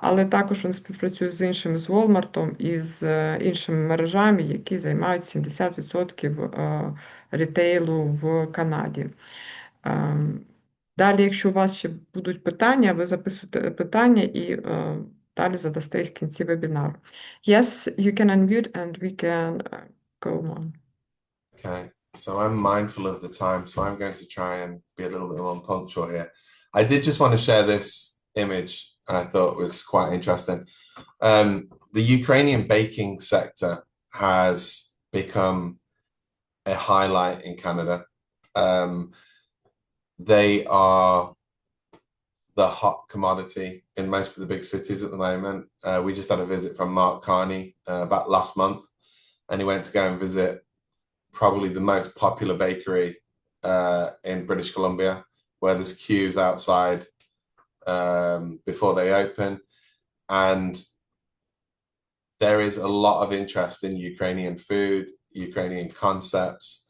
але також вони співпрацюють з іншими, з Walmart і з іншими мережами, які займають 70% рітейлу в Канаді. Далі, якщо у вас ще будуть питання, ви записуєте питання і далі задасте їх в кінці вебінару. Yes, you can unmute and we can go on. Okay, so I'm mindful of the time, so I'm going to try and be a little bit more punctual here. I did just want to share this image, and I thought it was quite interesting. The Ukrainian baking sector has become a highlight in Canada. They are the hot commodity in most of the big cities at the moment. We just had a visit from Mark Carney about last month, and he went to go and visit probably the most popular bakery in British Columbia, where there's queues outside before they open. And there is a lot of interest in Ukrainian food, Ukrainian concepts.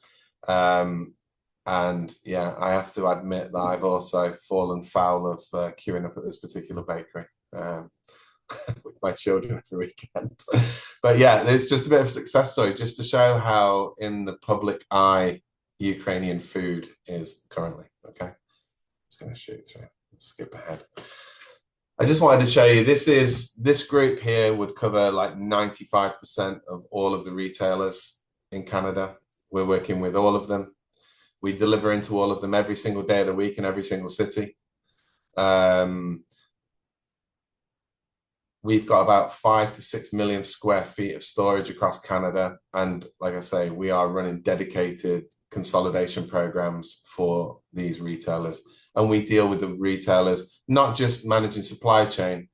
And yeah, I have to admit that I've also fallen foul of queuing up at this particular bakery with my children every weekend. But yeah, it's just a bit of a success story, just to show how in the public eye Ukrainian food is currently. Okay, just going to shoot through. Let's skip ahead. I just wanted to show you, this group here would cover like 95% of all of the retailers in Canada. We're working with all of them. We deliver into all of them every single day of the week in every single city. We've got about 5 to 6 million square feet of storage across Canada. And like I say, we are running dedicated consolidation programs for these retailers. And we deal with the retailers, not just managing supply chain,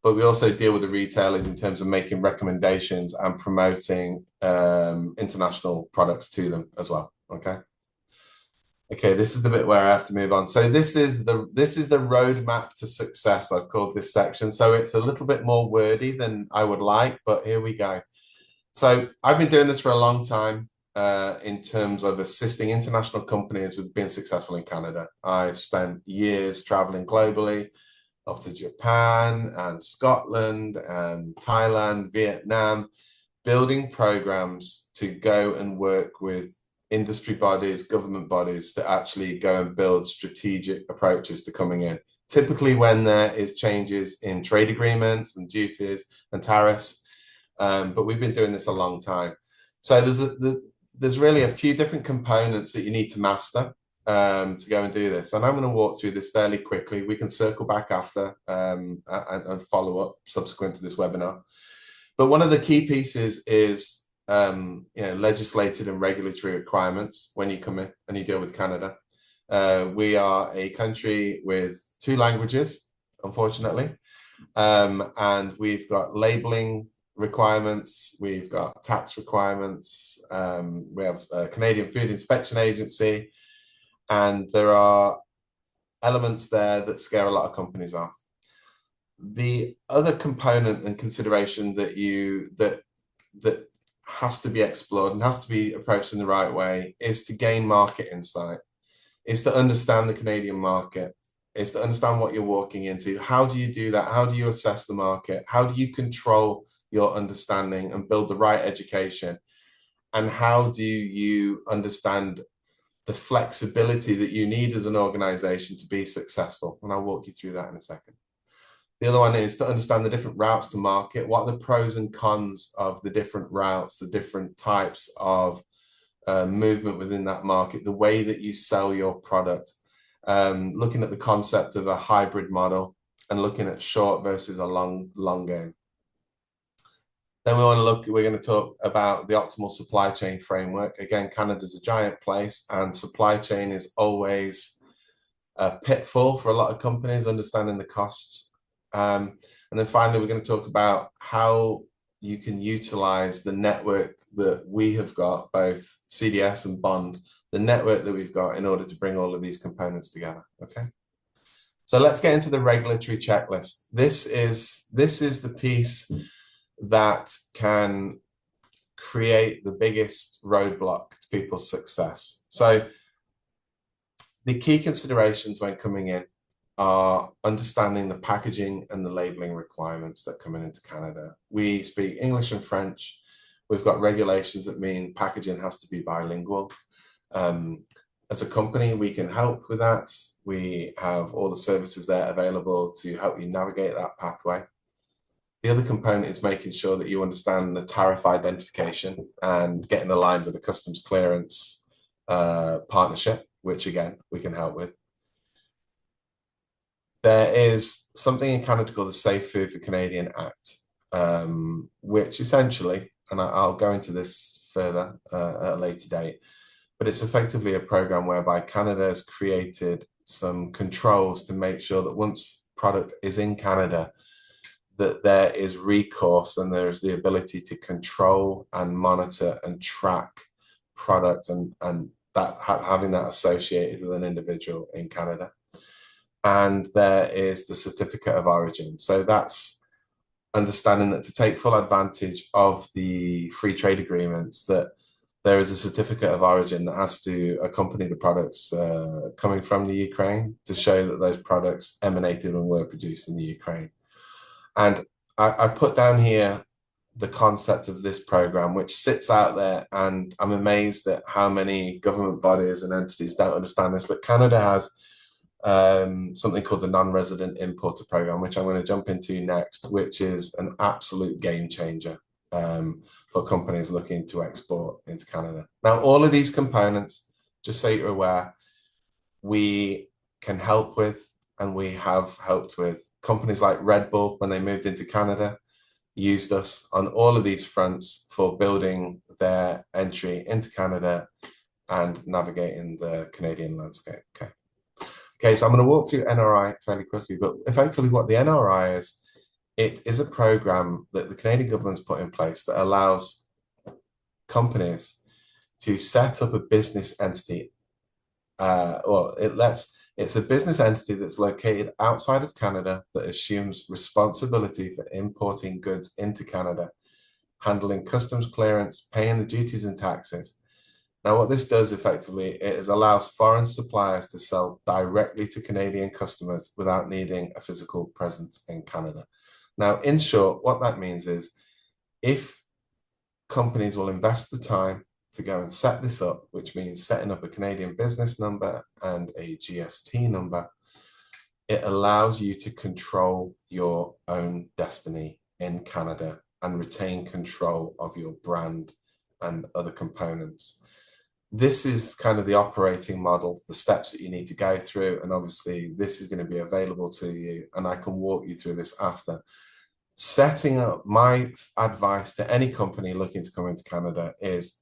but we also deal with the retailers in terms of making recommendations and promoting international products to them as well. Okay. Okay, this is the bit where I have to move on. So this is the roadmap to success, I've called this section. So it's a little bit more wordy than I would like, but here we go. So I've been doing this for a long time in terms of assisting international companies with being successful in Canada. I've spent years traveling globally, off to Japan and Scotland and Thailand, Vietnam, building programs to go and work with industry bodies, government bodies, to actually go and build strategic approaches to coming in. Typically when there is changes in trade agreements and duties and tariffs, but we've been doing this a long time. So there's really a few different components that you need to master to go and do this. And I'm going to walk through this fairly quickly. We can circle back after and follow up subsequent to this webinar. But one of the key pieces is legislated and regulatory requirements when you come in and you deal with Canada. We are a country with 2 languages, unfortunately, and we've got labeling requirements, we've got tax requirements, we have a Canadian Food Inspection Agency, and there are elements there that scare a lot of companies off. The other component and consideration that has to be explored and has to be approached in the right way is to gain market insight, is to understand the Canadian market, is to understand what you're walking into. How do you do that? How do you assess the market? How do you control your understanding and build the right education? And how do you understand the flexibility that you need as an organization to be successful? And I'll walk you through that in a second. The other one is to understand the different routes to market. What are the pros and cons of the different routes, the different types of movement within that market, the way that you sell your product, looking at the concept of a hybrid model and looking at short versus a long game. Then we're going to talk about the optimal supply chain framework. Again, Canada's a giant place and supply chain is always a pitfall for a lot of companies, understanding the costs. And then finally, we're going to talk about how you can utilize the network that we have got, both CDS and Bond, the network that we've got in order to bring all of these components together. Okay. So let's get into the regulatory checklist. This is the piece that can create the biggest roadblock to people's success. So the key considerations when coming in are understanding the packaging and the labeling requirements that come into Canada. We speak English and French. We've got regulations that mean packaging has to be bilingual. As a company, we can help with that. We have all the services there available to help you navigate that pathway. The other component is making sure that you understand the tariff identification and getting aligned with the customs clearance partnership, which again, we can help with. There is something in Canada called the Safe Food for Canadian Act, which essentially and I'll go into this further at a later date, but it's effectively a program whereby Canada has created some controls to make sure that once product is in Canada, that there is recourse and there is the ability to control and monitor and track product and that having that associated with an individual in Canada. And there is the certificate of origin. So that's understanding that to take full advantage of the free trade agreements, that there is a certificate of origin that has to accompany the products coming from the Ukraine to show that those products emanated and were produced in the Ukraine. And I've put down here the concept of this program, which sits out there, and I'm amazed at how many government bodies and entities don't understand this. But Canada has something called the non-resident importer program, which I'm going to jump into next, which is an absolute game changer for companies looking to export into Canada. Now, all of these components, just so you're aware, we can help with, and we have helped with. Companies like Red Bull, when they moved into Canada, used us on all of these fronts for building their entry into Canada and navigating the Canadian landscape. Okay, so I'm going to walk through NRI fairly quickly, but effectively what the NRI is, it is a program that the Canadian government's put in place that allows companies to set up a business entity. It's a business entity that's located outside of Canada that assumes responsibility for importing goods into Canada, handling customs clearance, paying the duties and taxes. Now, what this does effectively is allows foreign suppliers to sell directly to Canadian customers without needing a physical presence in Canada. Now, in short, what that means is if companies will invest the time to go and set this up, which means setting up a Canadian business number and a GST number, it allows you to control your own destiny in Canada and retain control of your brand and other components. This is kind of the operating model, the steps that you need to go through. And obviously this is going to be available to you, and I can walk you through this after. Setting up, my advice to any company looking to come into Canada is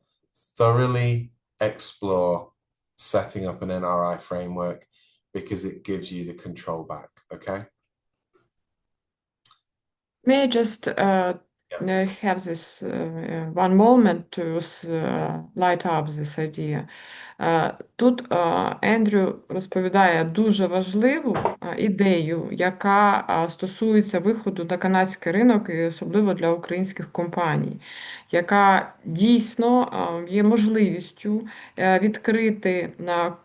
thoroughly explore setting up an NRI framework, because it gives you the control back. Okay. May I just have this one moment to light up this idea. Тут Ендрю розповідає дуже важливу ідею, яка стосується виходу на канадський ринок, і особливо для українських компаній, яка дійсно є можливістю відкрити на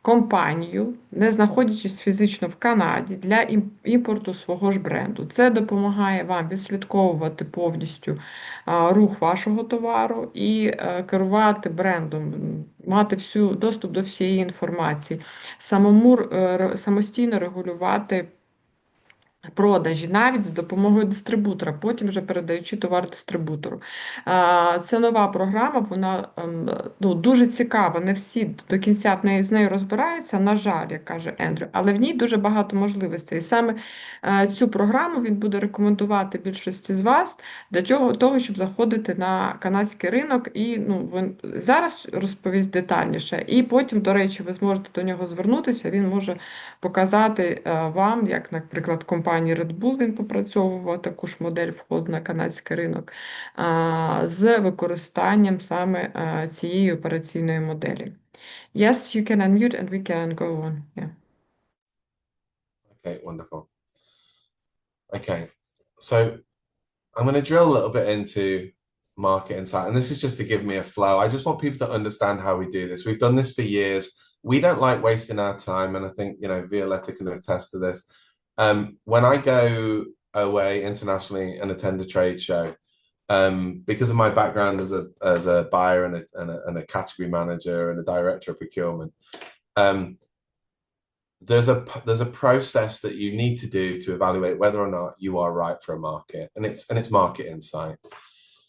компанію, не знаходячись фізично в Канаді, для імпорту свого ж бренду. Це допомагає вам відслідковувати повністю рух вашого товару і керувати брендом, мати доступ до всієї інформації, самостійно регулювати продажі, навіть з допомогою дистриб'ютора, потім вже передаючи товар дистриб'ютору. Це нова програма, вона дуже цікава, не всі до кінця з нею розбираються, на жаль, як каже Ендрю, але в ній дуже багато можливостей. І саме цю програму він буде рекомендувати більшості з вас для того, щоб заходити на канадський ринок, і він зараз розповість детальніше, і потім, до речі, ви зможете до нього звернутися, він може показати вам, як, наприклад, компанії Red Bull він попрацьовував таку ж модель входу на канадський ринок з використанням саме цієї операційної моделі. Yes, you can unmute and we can go on. Yeah. Okay, wonderful. Okay, so I'm going to drill a little bit into market insight, and this is just to give me a flow. I just want people to understand how we do this. We've done this for years. We don't like wasting our time, and I think, Violetta can attest to this. When I go away internationally and attend a trade show, because of my background as a buyer and a category manager and a director of procurement, there's a process that you need to do to evaluate whether or not you are right for a market, and it's market insight.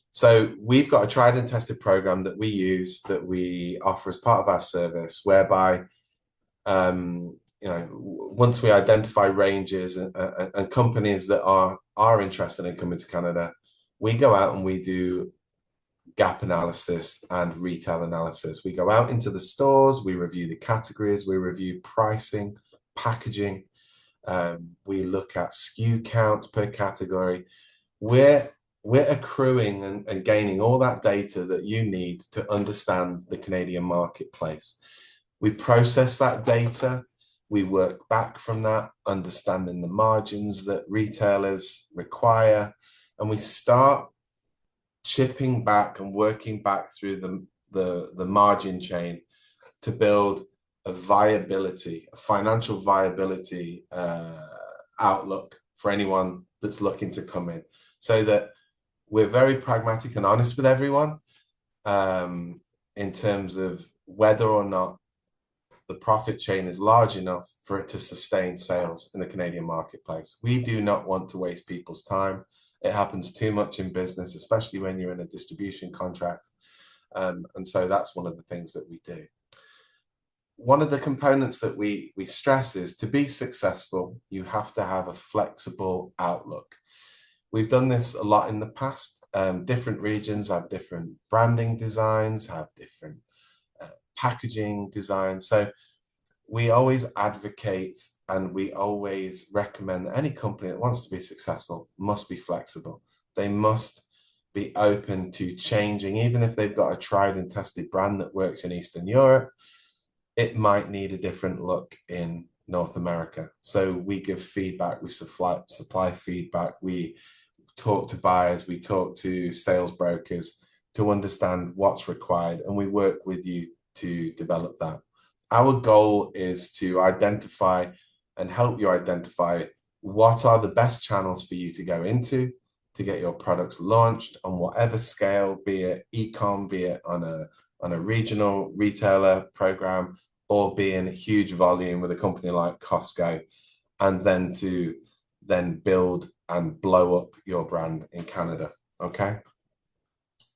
So we've got a tried and tested program that we use, that we offer as part of our service, whereby once we identify ranges and companies that are interested in coming to Canada, we go out and we do gap analysis and retail analysis. We go out into the stores, we review the categories, we review pricing, packaging, we look at SKU counts per category. We're accruing and gaining all that data that you need to understand the Canadian marketplace. We process that data, we work back from that, understanding the margins that retailers require, and we start chipping back and working back through the margin chain to build a viability, a financial viability outlook for anyone that's looking to come in, so that we're very pragmatic and honest with everyone in terms of whether or not the profit chain is large enough for it to sustain sales in the Canadian marketplace. We do not want to waste people's time. It happens too much in business, especially when you're in a distribution contract. And so that's one of the things that we do. One of the components that we stress is, to be successful, you have to have a flexible outlook. We've done this a lot in the past. Different regions have different branding designs, have different packaging designs. So we always advocate and we always recommend that any company that wants to be successful must be flexible. They must be open to changing. Even if they've got a tried and tested brand that works in Eastern Europe, it might need a different look in North America. So we give feedback, we supply feedback, we talk to buyers, we talk to sales brokers to understand what's required, and we work with you to develop that. Our goal is to identify and help you identify what are the best channels for you to go into to get your products launched on whatever scale, be it e-com, be it on a regional retailer program, or be in a huge volume with a company like Costco, and then to build and blow up your brand in Canada, okay?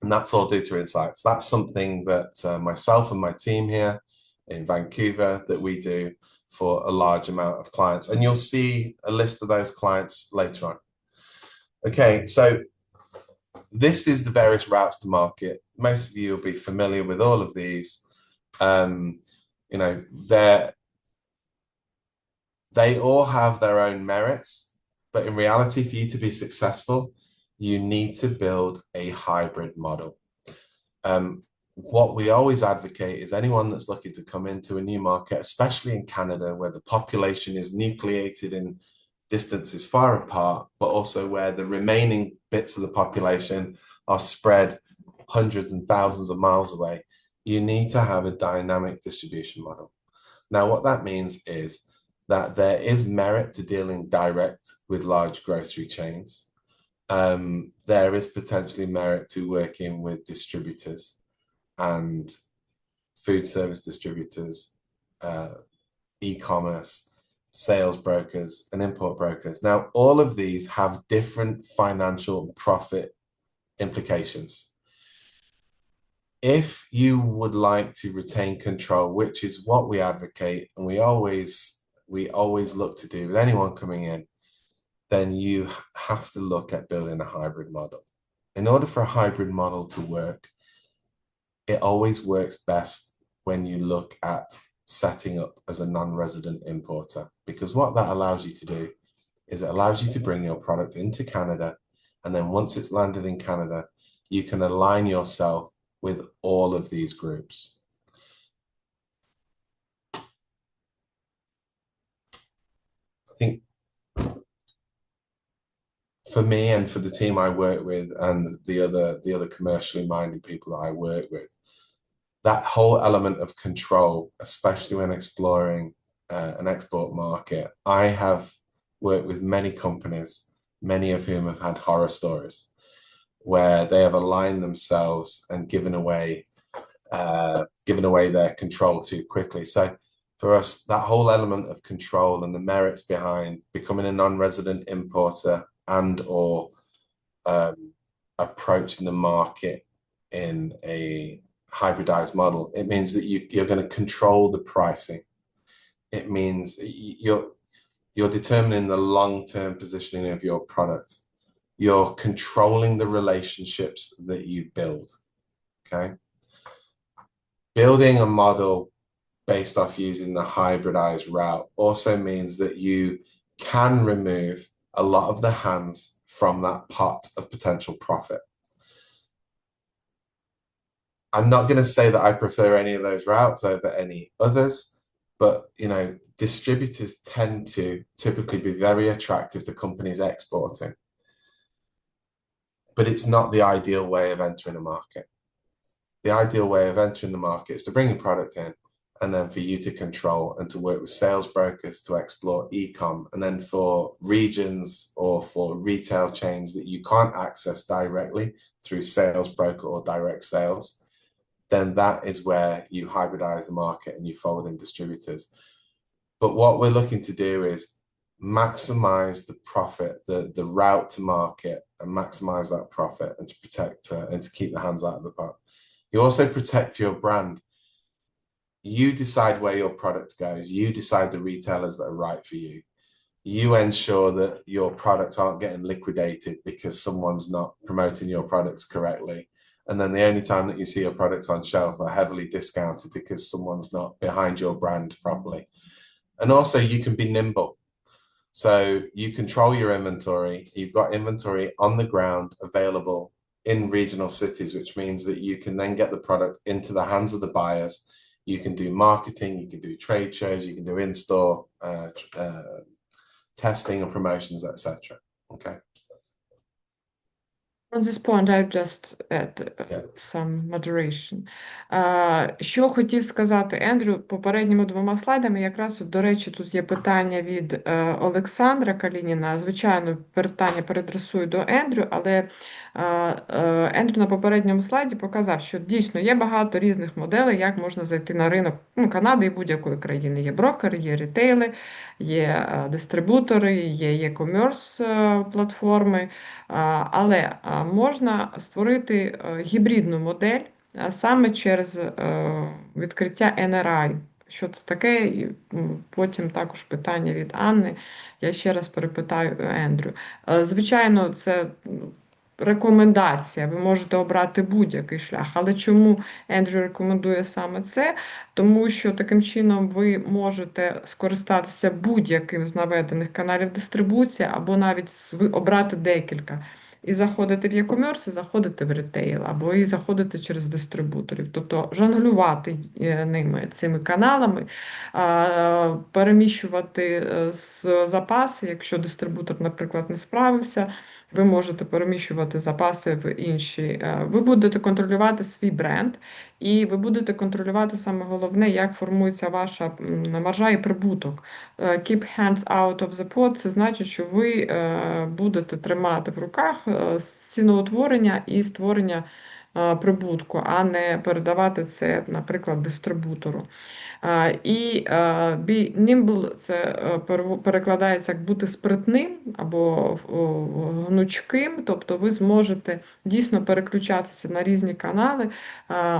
And that's all data insights. That's something that myself and my team here in Vancouver that we do for a large amount of clients. And you'll see a list of those clients later on. Okay, so this is the various routes to market. Most of you will be familiar with all of these. You know, they all have their own merits, but in reality, for you to be successful, you need to build a hybrid model. What we always advocate is anyone that's looking to come into a new market, especially in Canada, where the population is nucleated in distances far apart, but also where the remaining bits of the population are spread hundreds and thousands of miles away, you need to have a dynamic distribution model. Now, what that means is that there is merit to dealing direct with large grocery chains. There is potentially merit to working with distributors and food service distributors, e-commerce, sales brokers, and import brokers. Now, all of these have different financial profit implications. If you would like to retain control, which is what we advocate, and we always look to do with anyone coming in, then you have to look at building a hybrid model. In order for a hybrid model to work, it always works best when you look at setting up as a non-resident importer, because what that allows you to do is it allows you to bring your product into Canada, and then once it's landed in Canada, you can align yourself with all of these groups. I think for me and for the team I work with and the other commercially minded people that I work with, that whole element of control, especially when exploring an export market, I have worked with many companies, many of whom have had horror stories, where they have aligned themselves and given away their control too quickly. So for us, that whole element of control and the merits behind becoming a non-resident importer and or approaching the market in a hybridized model, it means that you're going to control the pricing. It means you're determining the long-term positioning of your product. You're controlling the relationships that you build. okay? Building a model based off using the hybridized route also means that you can remove a lot of the hands from that pot of potential profit. I'm not going to say that I prefer any of those routes over any others, but you know, distributors tend to typically be very attractive to companies exporting. But it's not the ideal way of entering a market. The ideal way of entering the market is to bring a product in and then for you to control and to work with sales brokers to explore e-com, and then for regions or for retail chains that you can't access directly through sales broker or direct sales, then that is where you hybridize the market and you fold in distributors. But what we're looking to do is maximize the profit, the route to market, and maximize that profit, and to protect and to keep the hands out of the pot. You also protect your brand. You decide where your product goes. You decide the retailers that are right for you. You ensure that your products aren't getting liquidated because someone's not promoting your products correctly. And then the only time that you see your products on shelf are heavily discounted because someone's not behind your brand properly. And also you can be nimble. So you control your inventory. You've got inventory on the ground available in regional cities, which means that you can then get the product into the hands of the buyers. You can do marketing, you can do trade shows, you can do in-store testing and promotions, etc. Okay. On this point, I just add some moderation. Що хотів сказати Ендрю попередніми двома слайдами, якраз, до речі, тут є питання від Олександра Калініна. Звичайно, питання передресую до Ендрю, але Ендрю на попередньому слайді показав, що дійсно є багато різних моделей, як можна зайти на ринок Канади і будь-якої країни. Є брокери, є рітейли, є дистриб'ютори, є e-commerce платформи, але можна створити гібридну модель саме через відкриття NRI. Що це таке? І потім також питання від Анни. Я ще раз перепитаю Ендрю. Звичайно, це рекомендація. Ви можете обрати будь-який шлях. Але чому Ендрю рекомендує саме це? Тому що таким чином ви можете скористатися будь-яким з наведених каналів дистрибуції, або навіть обрати декілька. І заходити в e-commerce, і заходити в рітейл, або і заходити через дистриб'юторів. Тобто жонглювати цими каналами, переміщувати запаси, якщо дистриб'ютор, наприклад, не справився, ви можете переміщувати запаси в інші. Ви будете контролювати свій бренд, і ви будете контролювати саме головне, як формується ваша маржа і прибуток. Keep hands out of the pot – це значить, що ви будете тримати в руках ціноутворення і створення прибутку, а не передавати це, наприклад, дистриб'ютору. І be nimble – це перекладається як бути спритним або гнучким, тобто ви зможете дійсно переключатися на різні канали,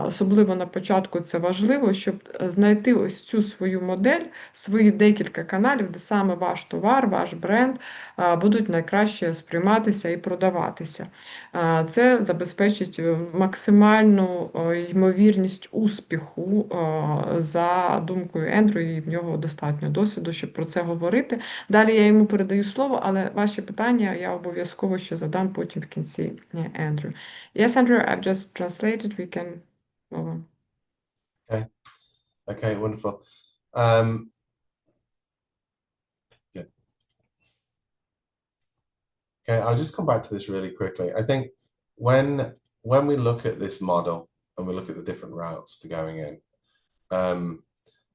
особливо на початку це важливо, щоб знайти ось цю свою модель, свої декілька каналів, де саме ваш товар, ваш бренд будуть найкраще сприйматися і продаватися. Це забезпечить максимальну ймовірність успіху за думкою Ендрю, і в нього достатньо досвіду, щоб про це говорити. Далі я йому передаю слово, але ваші питання я обов'язково ще задам потім в кінці Ендрю. Yes, Andrew, I've just translated. We can move on. Okay, wonderful. Yeah. Okay, I'll just come back to this really quickly. I think when we look at this model and we look at the different routes to going in,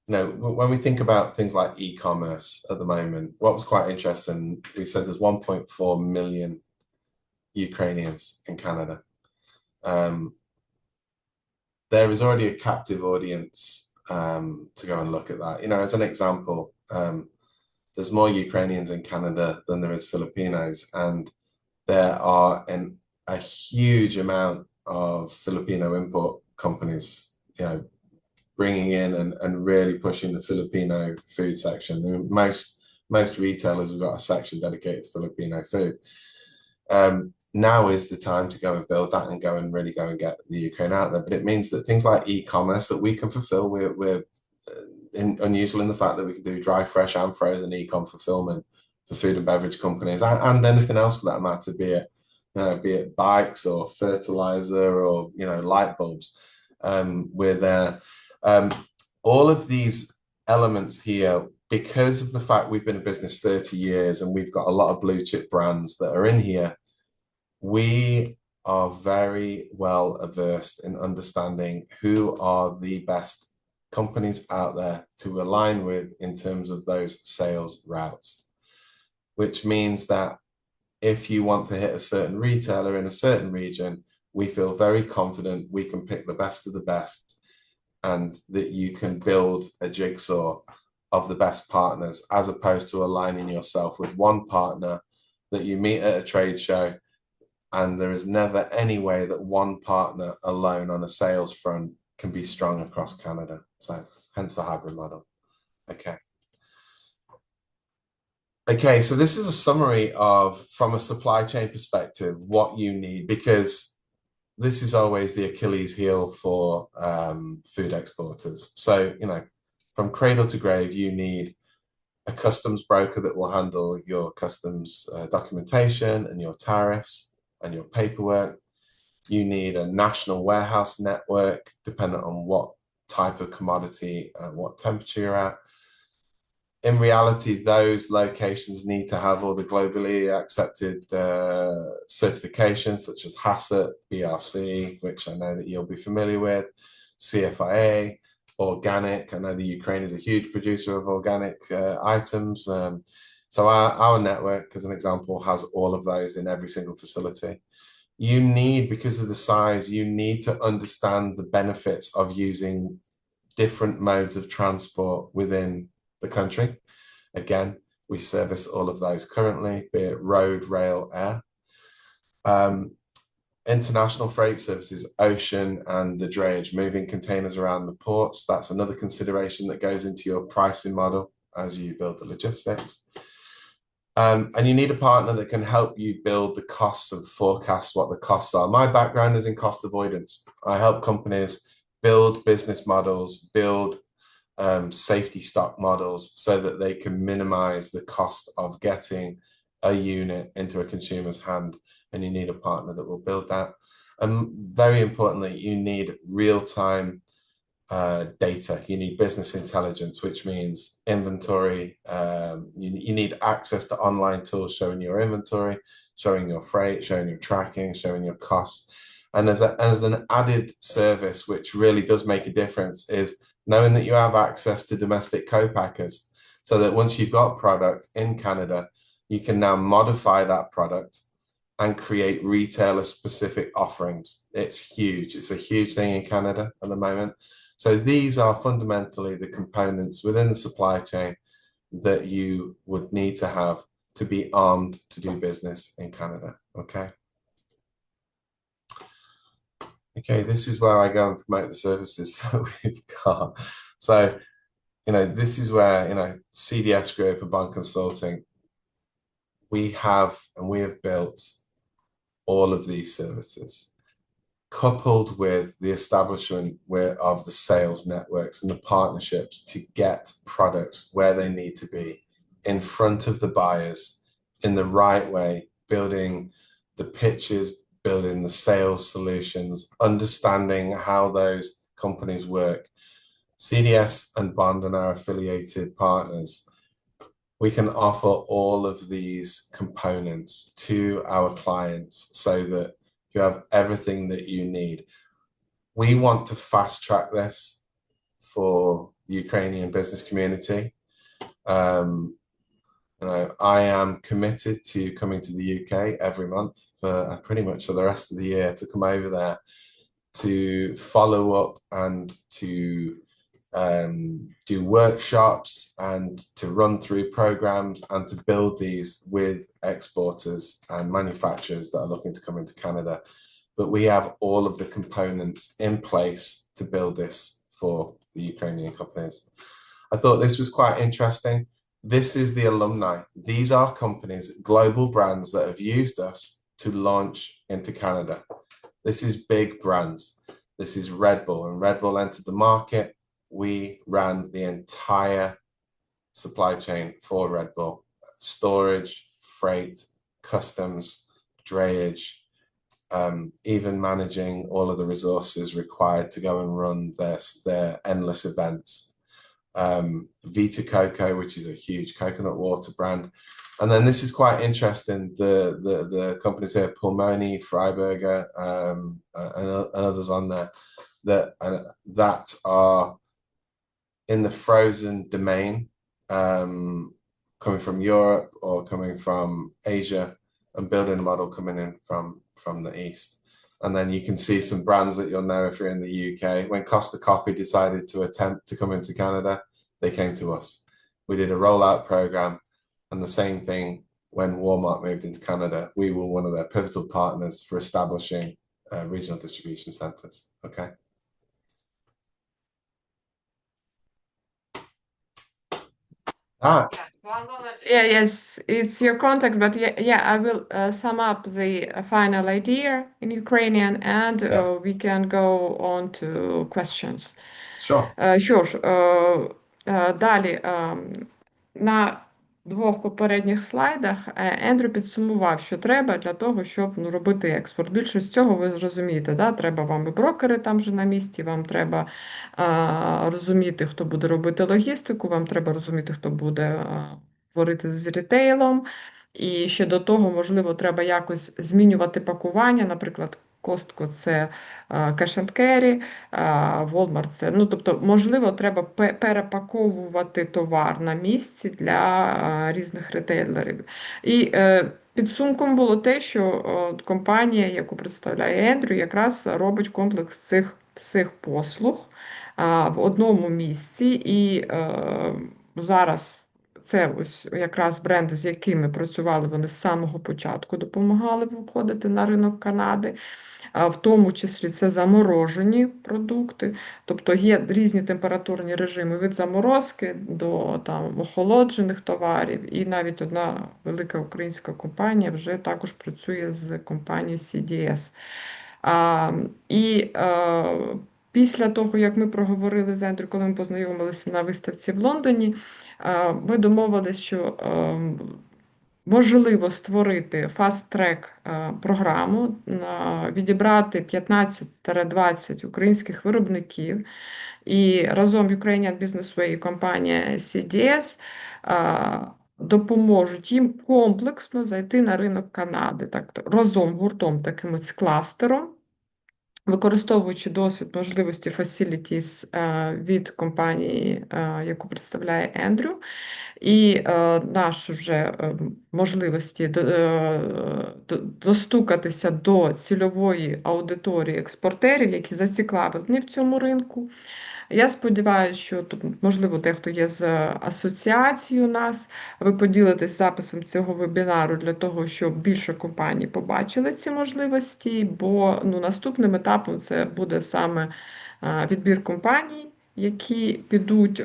you know, when we think about things like e-commerce at the moment, what was quite interesting, we said there's 1.4 million Ukrainians in Canada. There is already a captive audience to go and look at that. You know, as an example, there's more Ukrainians in Canada than there is Filipinos, and there are a huge amount of Filipino import companies, you know, bringing in and really pushing the Filipino food section. I mean, most retailers have got a section dedicated to Filipino food. now is the time to go and build that and go and really go and get the Ukraine out there. But it means that things like e-commerce that we can fulfill, we're unusual in the fact that we can do dry, fresh and frozen e-com fulfillment for food and beverage companies and anything else for that matter, be it bikes or fertilizer or, light bulbs. We're there. All of these elements here, because of the fact we've been in business 30 years and we've got a lot of blue chip brands that are in here, we are very well versed in understanding who are the best companies out there to align with in terms of those sales routes, which means that if you want to hit a certain retailer in a certain region, we feel very confident we can pick the best of the best and that you can build a jigsaw of the best partners, as opposed to aligning yourself with one partner that you meet at a trade show. And there is never any way that one partner alone on a sales front can be strong across Canada. So hence the hybrid model. Okay, so this is a summary of, from a supply chain perspective, what you need, because this is always the Achilles heel for food exporters. So, from cradle to grave, you need a customs broker that will handle your customs documentation and your tariffs and your paperwork. You need a national warehouse network, dependent on what type of commodity and what temperature you're at. In reality, those locations need to have all the globally accepted certifications such as HACCP, BRC, which I know that you'll be familiar with, CFIA, organic. I know the Ukraine is a huge producer of organic items. So our network, as an example, has all of those in every single facility. You need, because of the size, you need to understand the benefits of using different modes of transport within the country. Again, we service all of those currently, be it road, rail, air. International freight services, ocean and the drayage, moving containers around the ports. That's another consideration that goes into your pricing model as you build the logistics. And you need a partner that can help you build the costs and forecast what the costs are. My background is in cost avoidance. I help companies build business models, build safety stock models so that they can minimize the cost of getting a unit into a consumer's hand. And you need a partner that will build that. And very importantly, you need real-time data. You need business intelligence, which means inventory. You need access to online tools showing your inventory, showing your freight, showing your tracking, showing your costs. And as an added service, which really does make a difference, is knowing that you have access to domestic co-packers, so that once you've got product in Canada, you can now modify that product and create retailer-specific offerings. It's huge. It's a huge thing in Canada at the moment. So these are fundamentally the components within the supply chain that you would need to have to be armed to do business in Canada, okay? Okay, this is where I go and promote the services that we've got. So, this is where, CDS Group and Bond Consulting, we have built all of these services, coupled with the establishment of the sales networks and the partnerships to get products where they need to be, in front of the buyers, in the right way, building the pitches, building the sales solutions, understanding how those companies work. CDS and Bond and our affiliated partners, we can offer all of these components to our clients so that you have everything that you need. We want to fast track this for the Ukrainian business community. I am committed to coming to the UK every month for pretty much for the rest of the year, to come over there to follow up and to do workshops and to run through programs and to build these with exporters and manufacturers that are looking to come into Canada. But we have all of the components in place to build this for the Ukrainian companies. I thought this was quite interesting. This is the alumni. These are companies, global brands that have used us to launch into Canada. This is big brands. This is Red Bull, and Red Bull entered the market. We ran the entire supply chain for Red Bull: storage, freight, customs, drayage, even managing all of the resources required to go and run their endless events. Vita Coco, which is a huge coconut water brand. And then this is quite interesting. The companies here, Pulmoni, Freiberger, and others on there that are in the frozen domain, coming from Europe or coming from Asia, and building a model coming in from the East. And then you can see some brands that you'll know if you're in the UK. When Costa Coffee decided to attempt to come into Canada, they came to us. We did a rollout program, and the same thing when Walmart moved into Canada. We were one of their pivotal partners for establishing regional distribution centers. Okay. One moment. Yeah, yes, it's your contact, but yeah, I will sum up the final idea in Ukrainian, and we can go on to questions. Sure. Що ж, далі на двох попередніх слайдах Ендрю підсумував, що треба для того, щоб робити експорт. Більшість цього ви зрозумієте, да? Треба вам і брокери там же на місці, вам треба розуміти, хто буде робити логістику, вам треба розуміти, хто буде говорити з рітейлом. І ще до того, можливо, треба якось змінювати пакування, наприклад, Costco – це cash and carry, Walmart – це, тобто, можливо, треба перепаковувати товар на місці для різних ретейлерів. І підсумком було те, що компанія, яку представляє Ендрю, якраз робить комплекс цих послуг в одному місці. І зараз це ось якраз бренди, з якими працювали вони з самого початку, допомагали виходити на ринок Канади. В тому числі це заморожені продукти, тобто є різні температурні режими від заморозки до охолоджених товарів, і навіть одна велика українська компанія вже також працює з компанією CDS. Після того, як ми проговорили з Ендрю, коли ми познайомилися на виставці в Лондоні, ми домовилися, що можливо створити фаст-трек програму, відібрати 15-20 українських виробників, і разом Ukrainian Business Way і компанія CDS допоможуть їм комплексно зайти на ринок Канади, разом, гуртом, таким ось кластером, використовуючи досвід, можливості, facilities від компанії, яку представляє Ендрю, і наші вже можливості достукатися до цільової аудиторії експортерів, які зацікавлені в цьому ринку. Я сподіваюся, що тут, можливо, дехто є з асоціацією нас, ви поділитесь записом цього вебінару для того, щоб більше компаній побачили ці можливості, бо наступним етапом це буде саме відбір компаній, які підуть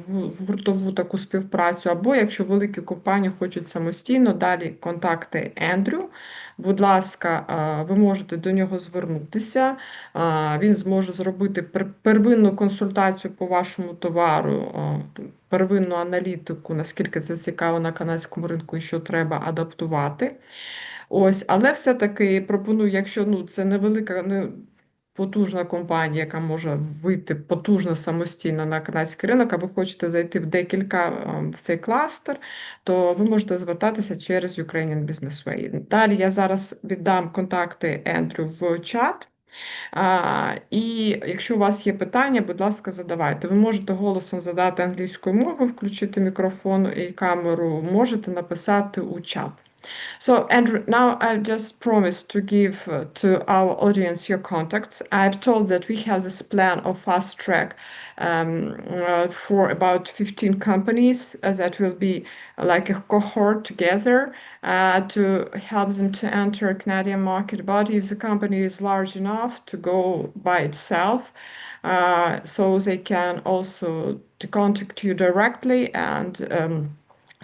в гуртову таку співпрацю, або якщо великі компанії хочуть самостійно, далі контакти Ендрю. Будь ласка, ви можете до нього звернутися, він зможе зробити первинну консультацію по вашому товару, первинну аналітику, наскільки це цікаво на канадському ринку і що треба адаптувати. Ось, але все-таки пропоную, якщо це невелика, потужна компанія, яка може вийти потужно самостійно на канадський ринок, а ви хочете зайти в цей кластер, то ви можете звертатися через Ukrainian Business Way. Далі я зараз віддам контакти Ендрю в чат. І якщо у вас є питання, будь ласка, задавайте. Ви можете голосом задати англійською мовою, включити мікрофон і камеру, можете написати у чат. So, Andrew, now I've just promised to give to our audience your contacts. I've told that we have this plan of fast track for about 15 companies that will be like a cohort together to help them to enter Canadian market. But if the company is large enough to go by itself, so they can also to contact you directly and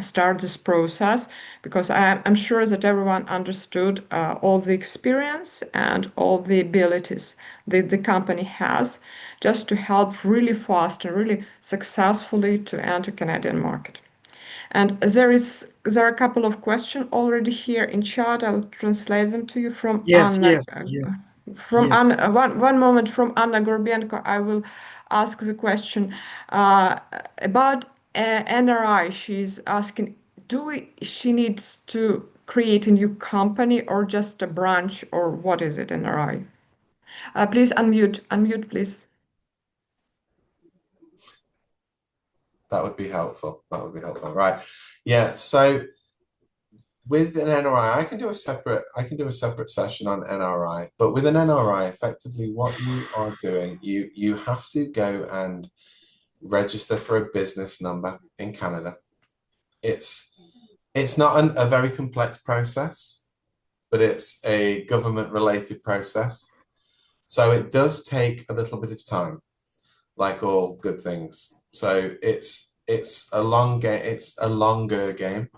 start this process, because I'm sure that everyone understood all the experience and all the abilities that the company has just to help really fast and really successfully to enter Canadian market. And there are a couple of questions already here in chat. I'll translate them to you from Yes, Anna. yes. Anna, one moment, from Anna Gorbenko. I will ask the question about NRI. She's asking, she needs to create a new company or just a branch, or what is it, NRI? Please unmute, please. That would be helpful. Right. Yeah. So with an NRI, I can do a separate session on NRI, but with an NRI, effectively what you are doing, you have to go and register for a business number in Canada. It's not a very complex process, but it's a government related process. So it does take a little bit of time, like all good things. So it's a longer game.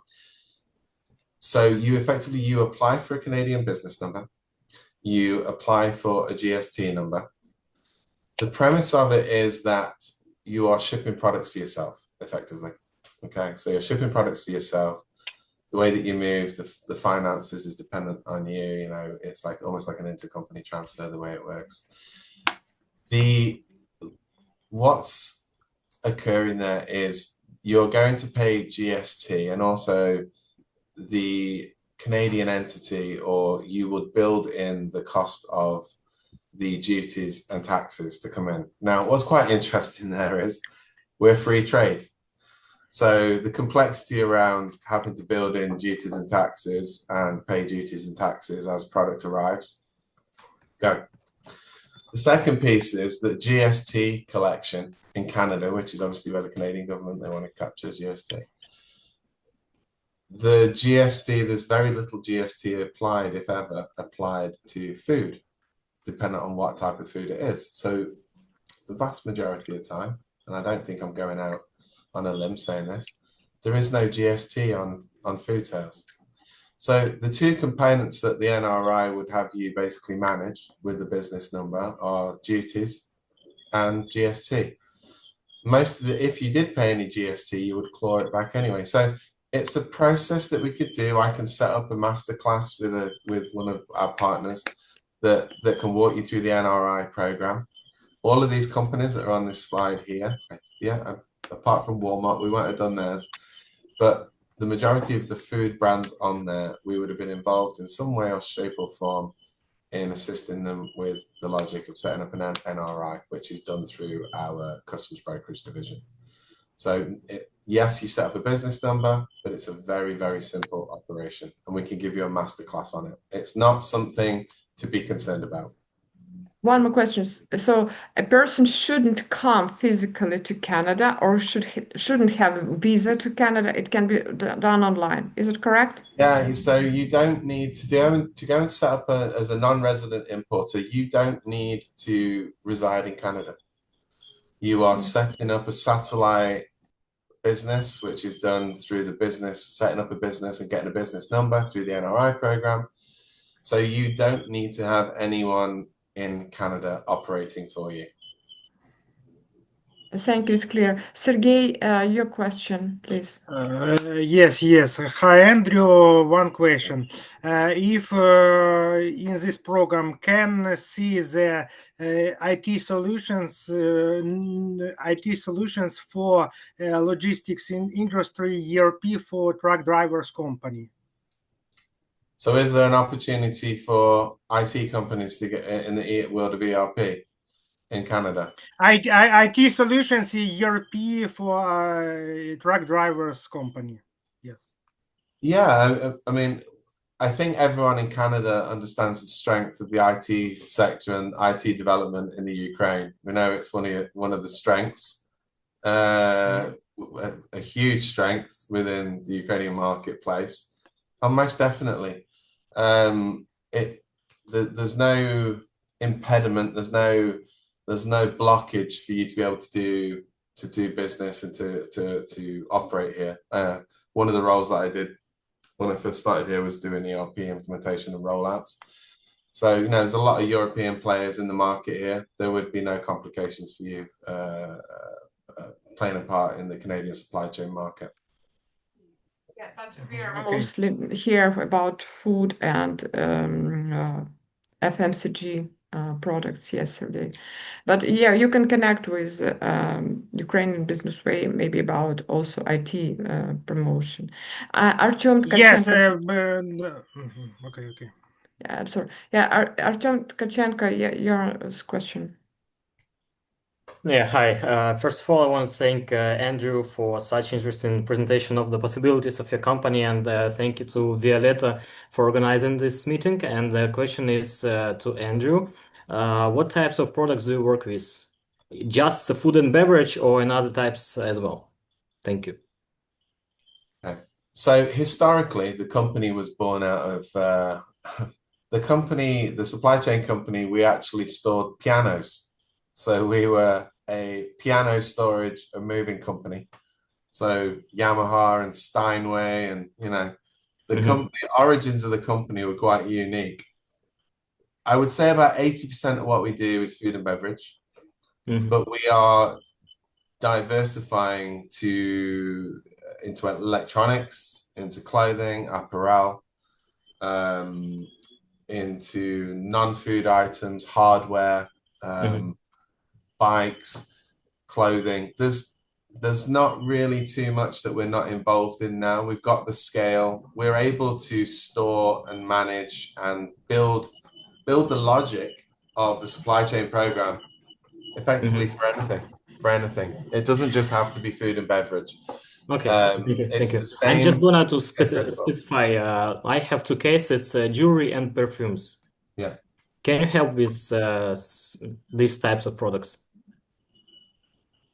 So you apply for a Canadian business number, you apply for a GST number. The premise of it is that you are shipping products to yourself, effectively. Okay, so you're shipping products to yourself. The way that you move, the finances is dependent on you. You know, it's like almost like an intercompany transfer, the way it works. What's occurring there is you're going to pay GST, and also the Canadian entity, or you would build in the cost of the duties and taxes to come in. Now, what's quite interesting there is we're free trade. So the complexity around having to build in duties and taxes and pay duties and taxes as product arrives, go. The second piece is that GST collection in Canada, which is obviously where the Canadian government, they want to capture GST. The GST, there's very little GST applied, if ever, applied to food, depending on what type of food it is. So the vast majority of the time, and I don't think I'm going out on a limb saying this, there is no GST on food sales. So the two components that the NRI would have you basically manage with the business number are duties and GST. If you did pay any GST, you would claw it back anyway. So it's a process that we could do. I can set up a masterclass with one of our partners that can walk you through the NRI program. All of these companies that are on this slide here, yeah, apart from Walmart, we won't have done theirs, but the majority of the food brands on there, we would have been involved in some way or shape or form in assisting them with the logic of setting up an NRI, which is done through our customs brokerage division. So yes, you set up a business number, but it's a very, very simple operation, and we can give you a masterclass on it. It's not something to be concerned about. One more question. So a person shouldn't come physically to Canada, or shouldn't have a visa to Canada. It can be done online. Is it correct? Yeah. So you don't need to go and set up as a non-resident importer. You don't need to reside in Canada. You are setting up a satellite business, which is done through the business, setting up a business and getting a business number through the NRI program. So you don't need to have anyone in Canada operating for you. Thank you, it's clear. Sergey, your question, please. Yes. Hi, Andrew. One question. If in this program can see the IT solutions for logistics in industry, ERP for truck drivers company. So is there an opportunity for IT companies to get in the world of ERP in Canada? IT solutions ERP for truck drivers company. Yes. Yeah, I mean, I think everyone in Canada understands the strength of the IT sector and IT development in the Ukraine. We know it's one of the strengths, a huge strength within the Ukrainian marketplace. And most definitely, there's no impediment, there's no blockage for you to be able to do business and to operate here. one of the roles that I did when I first started here was doing ERP implementation and rollouts. So, you know, there's a lot of European players in the market here. There would be no complications for you playing a part in the Canadian supply chain market. Yeah, but we are mostly here about food and FMCG products yesterday. But yeah, you can connect with Ukrainian Business Way, maybe about also IT promotion. Artyom Yes. Tkachenko. Okay. Yeah, I'm sorry. Yeah, Artyom Tkachenko, your question. Yeah, hi. First of all, I want to thank Andrew for such interesting presentation of the possibilities of your company, and thank you to Violetta for organizing this meeting. And the question is to Andrew, what types of products do you work with? Just the food and beverage or in other types as well? Thank you. Okay. So historically, the company was born out of the supply chain company, we actually stored pianos. So we were a piano storage and moving company. So Yamaha and Steinway, and you know, the origins of the company were quite unique. I would say about 80% of what we do is food and beverage, but we are diversifying into electronics, into clothing, apparel, into non-food items, hardware, bikes, clothing. There's not really too much that we're not involved in now. We've got the scale. We're able to store and manage and build the logic of the supply chain program effectively for anything. It doesn't just have to be food and beverage. Okay, thank you. I'm just going to specify, I have two cases, jewelry and perfumes. Yeah. Can you help with these types of products?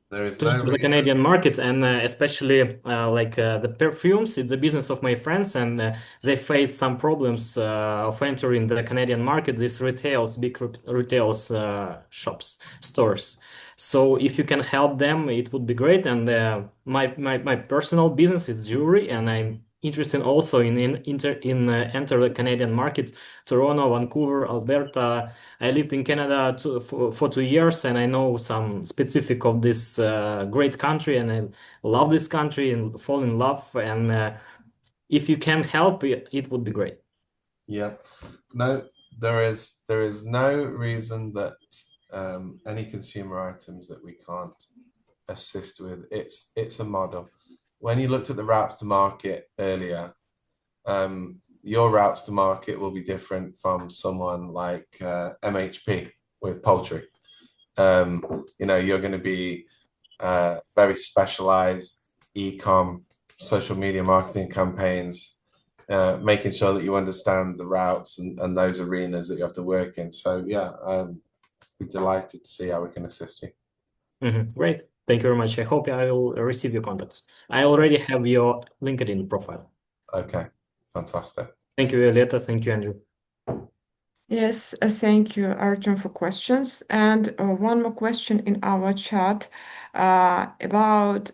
There is to no the Canadian market, and especially the perfumes. It's the business of my friends, and they face some problems of entering the Canadian market, these big retails, shops, stores. So if you can help them, it would be great. And my personal business is jewelry, and I'm interested also in enter the Canadian market, Toronto, Vancouver, Alberta. I lived in Canada for 2 years, and I know some specific of this great country, and I love this country and fall in love. And if you can help, it would be great. Yeah, no, there is no reason that any consumer items that we can't assist with. It's a model. When you looked at the routes to market earlier, your routes to market will be different from someone like MHP with poultry. You know, you're going to be very specialized e-com, social media marketing campaigns, making sure that you understand the routes and those arenas that you have to work in. So yeah, we're delighted to see how we can assist you. Great. Thank you very much. I hope I will receive your contacts. I already have your LinkedIn profile. Okay, fantastic. Thank you, Violetta. Thank you, Andrew. Yes, thank you, Artyom, for questions. And one more question in our chat about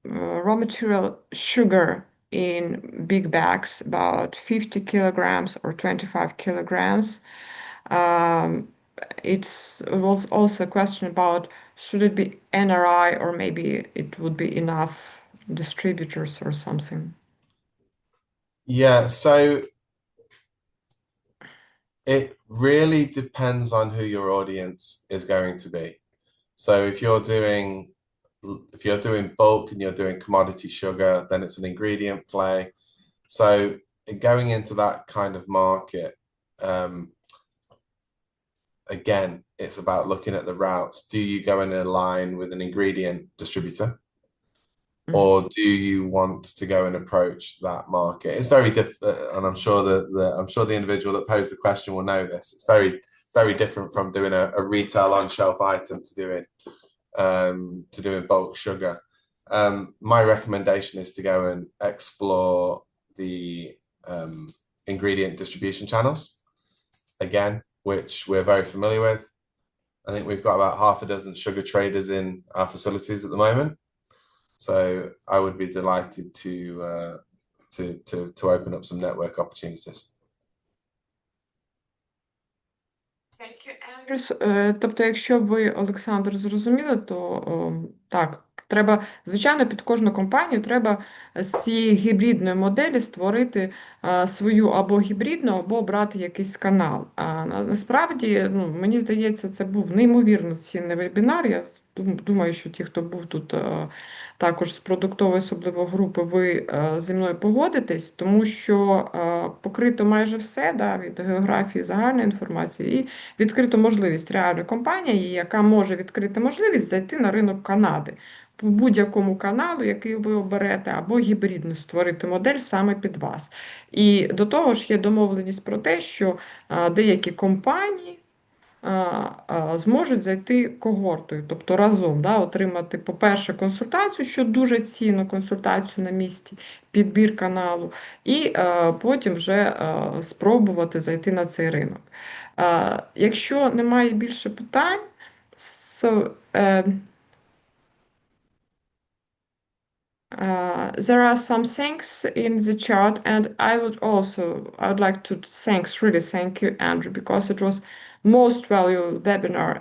raw material sugar in big bags, about 50 kilograms or 25 kilograms. It was also a question about, should it be NRI, or maybe it would be enough distributors or something? Yeah, so it really depends on who your audience is going to be. So if you're doing bulk and you're doing commodity sugar, then it's an ingredient play. So going into that kind of market, again, it's about looking at the routes. Do you go in a line with an ingredient distributor? Or do you want to go and approach that market? It's very different, and I'm sure the individual that posed the question will know this. It's very, very different from doing a retail on-shelf item to doing bulk sugar. My recommendation is to go and explore the ingredient distribution channels, again, which we're very familiar with. I think we've got about 6 sugar traders in our facilities at the moment. So I would be delighted to open up some network opportunities. Thank you, Andrew. Тобто, якщо ви, Олександр, зрозуміли, то так, треба, звичайно, під кожну компанію треба з цієї гібридної моделі створити свою або гібридну, або брати якийсь канал. Насправді, мені здається, це був неймовірно цінний вебінар. Я думаю, що ті, хто був тут також з продуктової особливо групи, ви зі мною погодитесь, тому що покрито майже все, да, від географії, загальної інформації, і відкрито можливість реальної компанії, яка може відкрити можливість зайти на ринок Канади по будь-якому каналу, який ви оберете, або гібридну створити модель саме під вас. І до того ж є домовленість про те, що деякі компанії зможуть зайти когортою, тобто разом, да, отримати, по-перше, консультацію, що дуже цінно, консультацію на місці, підбір каналу, і потім вже спробувати зайти на цей ринок. Якщо немає більше питань, there are some things in the chat, and I would like to really thank you, Andrew, because it was most valuable webinar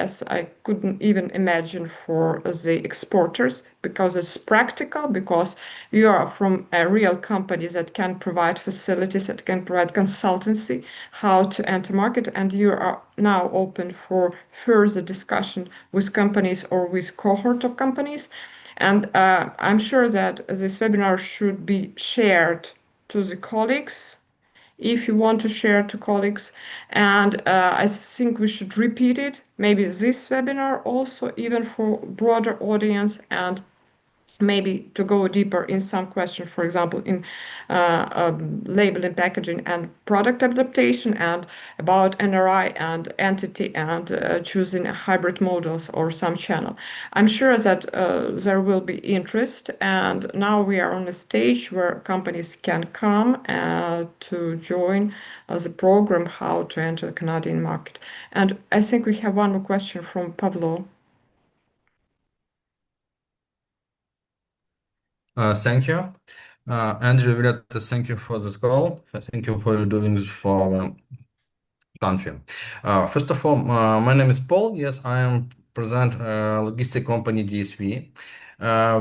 as I couldn't even imagine for the exporters, because it's practical, because you are from a real company that can provide facilities, that can provide consultancy, how to enter market, and you are now open for further discussion with companies or with cohort of companies. And I'm sure that this webinar should be shared to the colleagues, if you want to share to colleagues. And I think we should repeat it, maybe this webinar also, even for broader audience, and maybe to go deeper in some questions, for example, in labeling, packaging, and product adaptation, and about NRI and entity, and choosing hybrid models or some channel. I'm sure that there will be interest, and now we are on a stage where companies can come to join the program, how to enter the Canadian market. And I think we have one more question from Pavlo. Thank you. Andrew, Violetta, thank you for this call. Thank you for doing this for our country. First of all, my name is Paul. Yes, I am present logistic company DSV.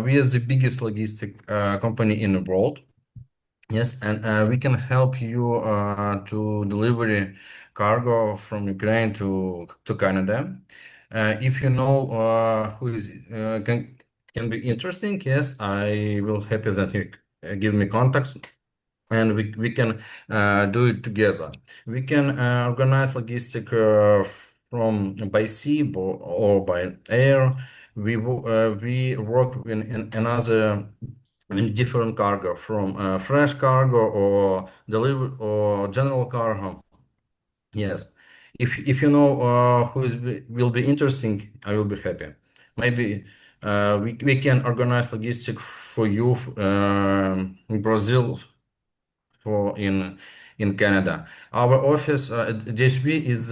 We are the biggest logistic company in the world. Yes, and we can help you to deliver cargo from Ukraine to Canada. If you know who is can be interesting, yes, I will happy that you give me contacts, and we can do it together. We can organize logistic from by sea or by air. We work in another in different cargo, from fresh cargo or deliver or general cargo. Yes, if you know who will be interesting, I will be happy. Maybe we can organize logistic for you in Brazil, for in Canada. Our office DSV is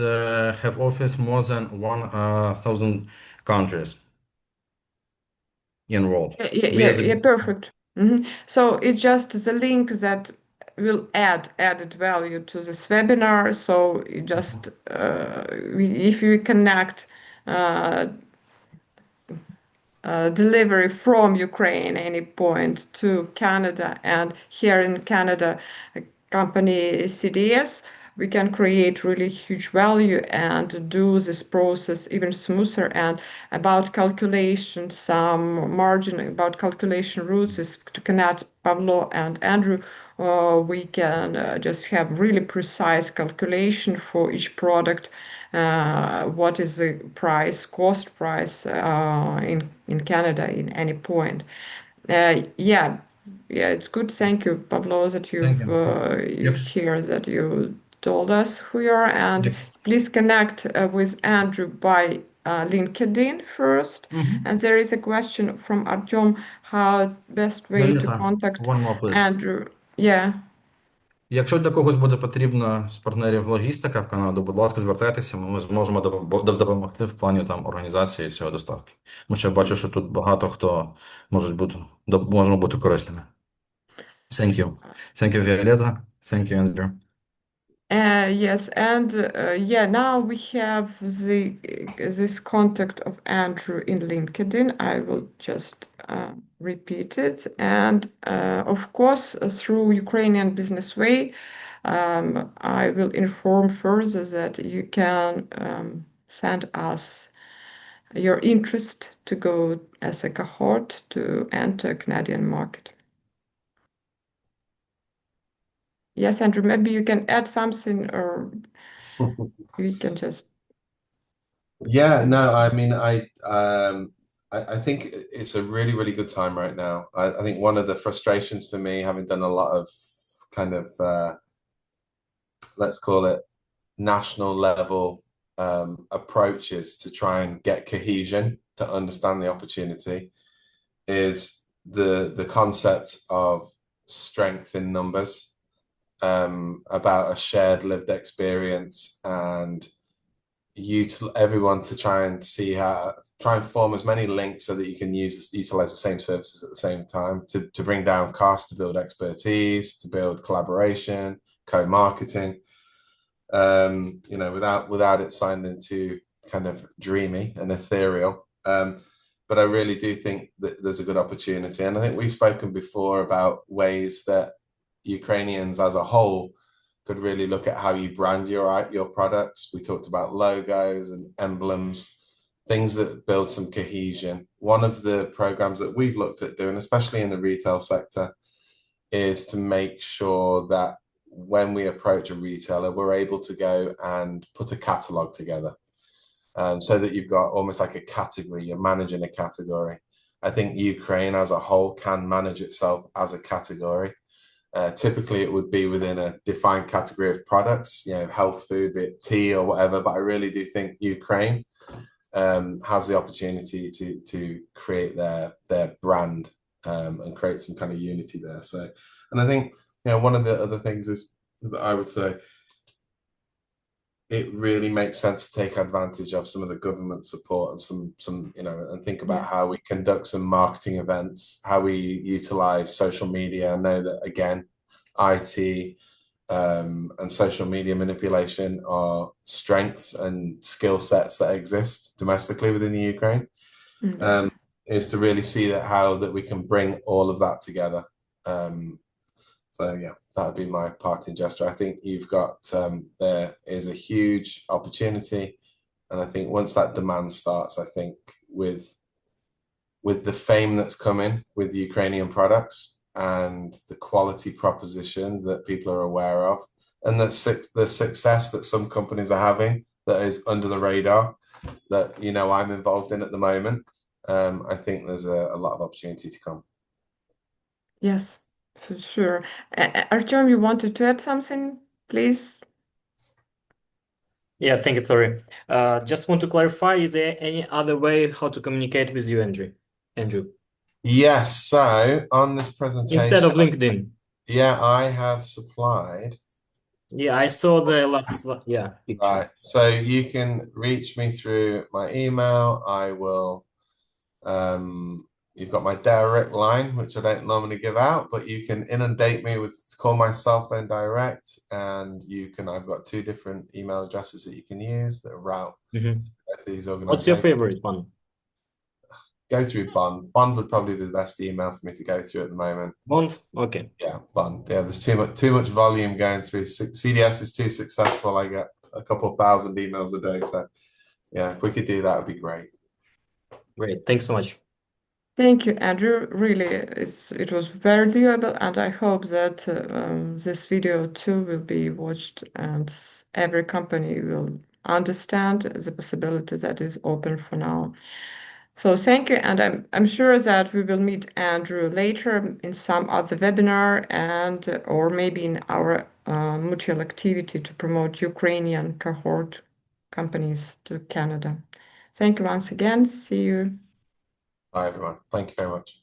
have office more than 1,000 countries in world. Yeah, perfect. So it's just the link that will add added value to this webinar. So you just if you connect delivery from Ukraine any point to Canada, and here in Canada company CDS, we can create really huge value and do this process even smoother. And about calculation, some margin about calculation rules is to connect Pavlo and Andrew. We can just have really precise calculation for each product. What is the cost price in Canada in any point. Yeah, it's good. Thank you, Pablo, that you've here that you told us who you are. And please connect with Andrew by LinkedIn first. And there is a question from Artyom, how best way to contact one more, please. Andrew. Yeah. Якщо для когось буде потрібна з партнерів логістика в Канаду, будь ласка, звертайтеся, ми зможемо допомогти в плані там організації цього доставки. Тому що я бачу, що тут багато хто можемо бути корисними. Thank you. Thank you, Violeta. Thank you, Andrew. Yes, and yeah, now we have this contact of Andrew in LinkedIn. I will just repeat it. And of course, through Ukrainian Business Way, I will inform further that you can send us your interest to go as a cohort to enter Canadian market. Yes, Andrew, maybe you can add something, or we can just. Yeah, no, I mean, I think it's a really, really good time right now. I think one of the frustrations for me, having done a lot of kind of, let's call it national level approaches to try and get cohesion, to understand the opportunity, is the concept of strength in numbers, about a shared lived experience, and everyone to try and form as many links so that you can utilize the same services at the same time, to bring down costs, to build expertise, to build collaboration, co-marketing, without it signed into kind of dreamy and ethereal. But I really do think that there's a good opportunity. And I think we've spoken before about ways that Ukrainians as a whole could really look at how you brand your products. We talked about logos and emblems, things that build some cohesion. One of the programs that we've looked at doing, especially in the retail sector, is to make sure that when we approach a retailer, we're able to go and put a catalog together, so that you've got almost like a category, you're managing a category. I think Ukraine as a whole can manage itself as a category. Typically it would be within a defined category of products, health food, be it tea or whatever, but I really do think Ukraine has the opportunity to create their brand, and create some kind of unity there. So, and I think one of the other things is that I would say it really makes sense to take advantage of some of the government support and some and think about how we conduct some marketing events, how we utilize social media. I know that, again, IT and social media manipulation are strengths and skill sets that exist domestically within the Ukraine. Is to really see how we can bring all of that together. So yeah, that would be my parting gesture. I think you've got, there is a huge opportunity. And I think once that demand starts, I think with the fame that's coming with Ukrainian products and the quality proposition that people are aware of, and the success that some companies are having that is under the radar, that, I'm involved in at the moment, I think there's a lot of opportunity to come. Yes, for sure. Artyom, you wanted to add something, please? Yeah, thank you, Tori. Just want to clarify, is there any other way how to communicate with you, Andrew? Yes, so on this presentation, Instead of LinkedIn. Yeah, I have supplied. Yeah, I saw the last picture. Right, so you can reach me through my email. I will, you've got my direct line, which I don't normally give out, but you can inundate me with, call my cell phone direct, and I've got 2 different email addresses that you can use that route these organizations. What's your favorite one? Go through Bond. Bond would probably be the best email for me to go through at the moment. Bond? Okay. Yeah, Bond. Yeah, there's too much volume going through. CDS is too successful. I get a couple thousand emails a day. So yeah, if we could do that, it'd be great. Great. Thanks so much. Thank you, Andrew. Really, it was very doable, and I hope that this video too will be watched, and every company will understand the possibility that is open for now. So thank you, and I'm sure that we will meet Andrew later in some other webinar, or maybe in our mutual activity to promote Ukrainian cohort companies to Canada. Thank you once again. See you. Bye, everyone. Thank you very much.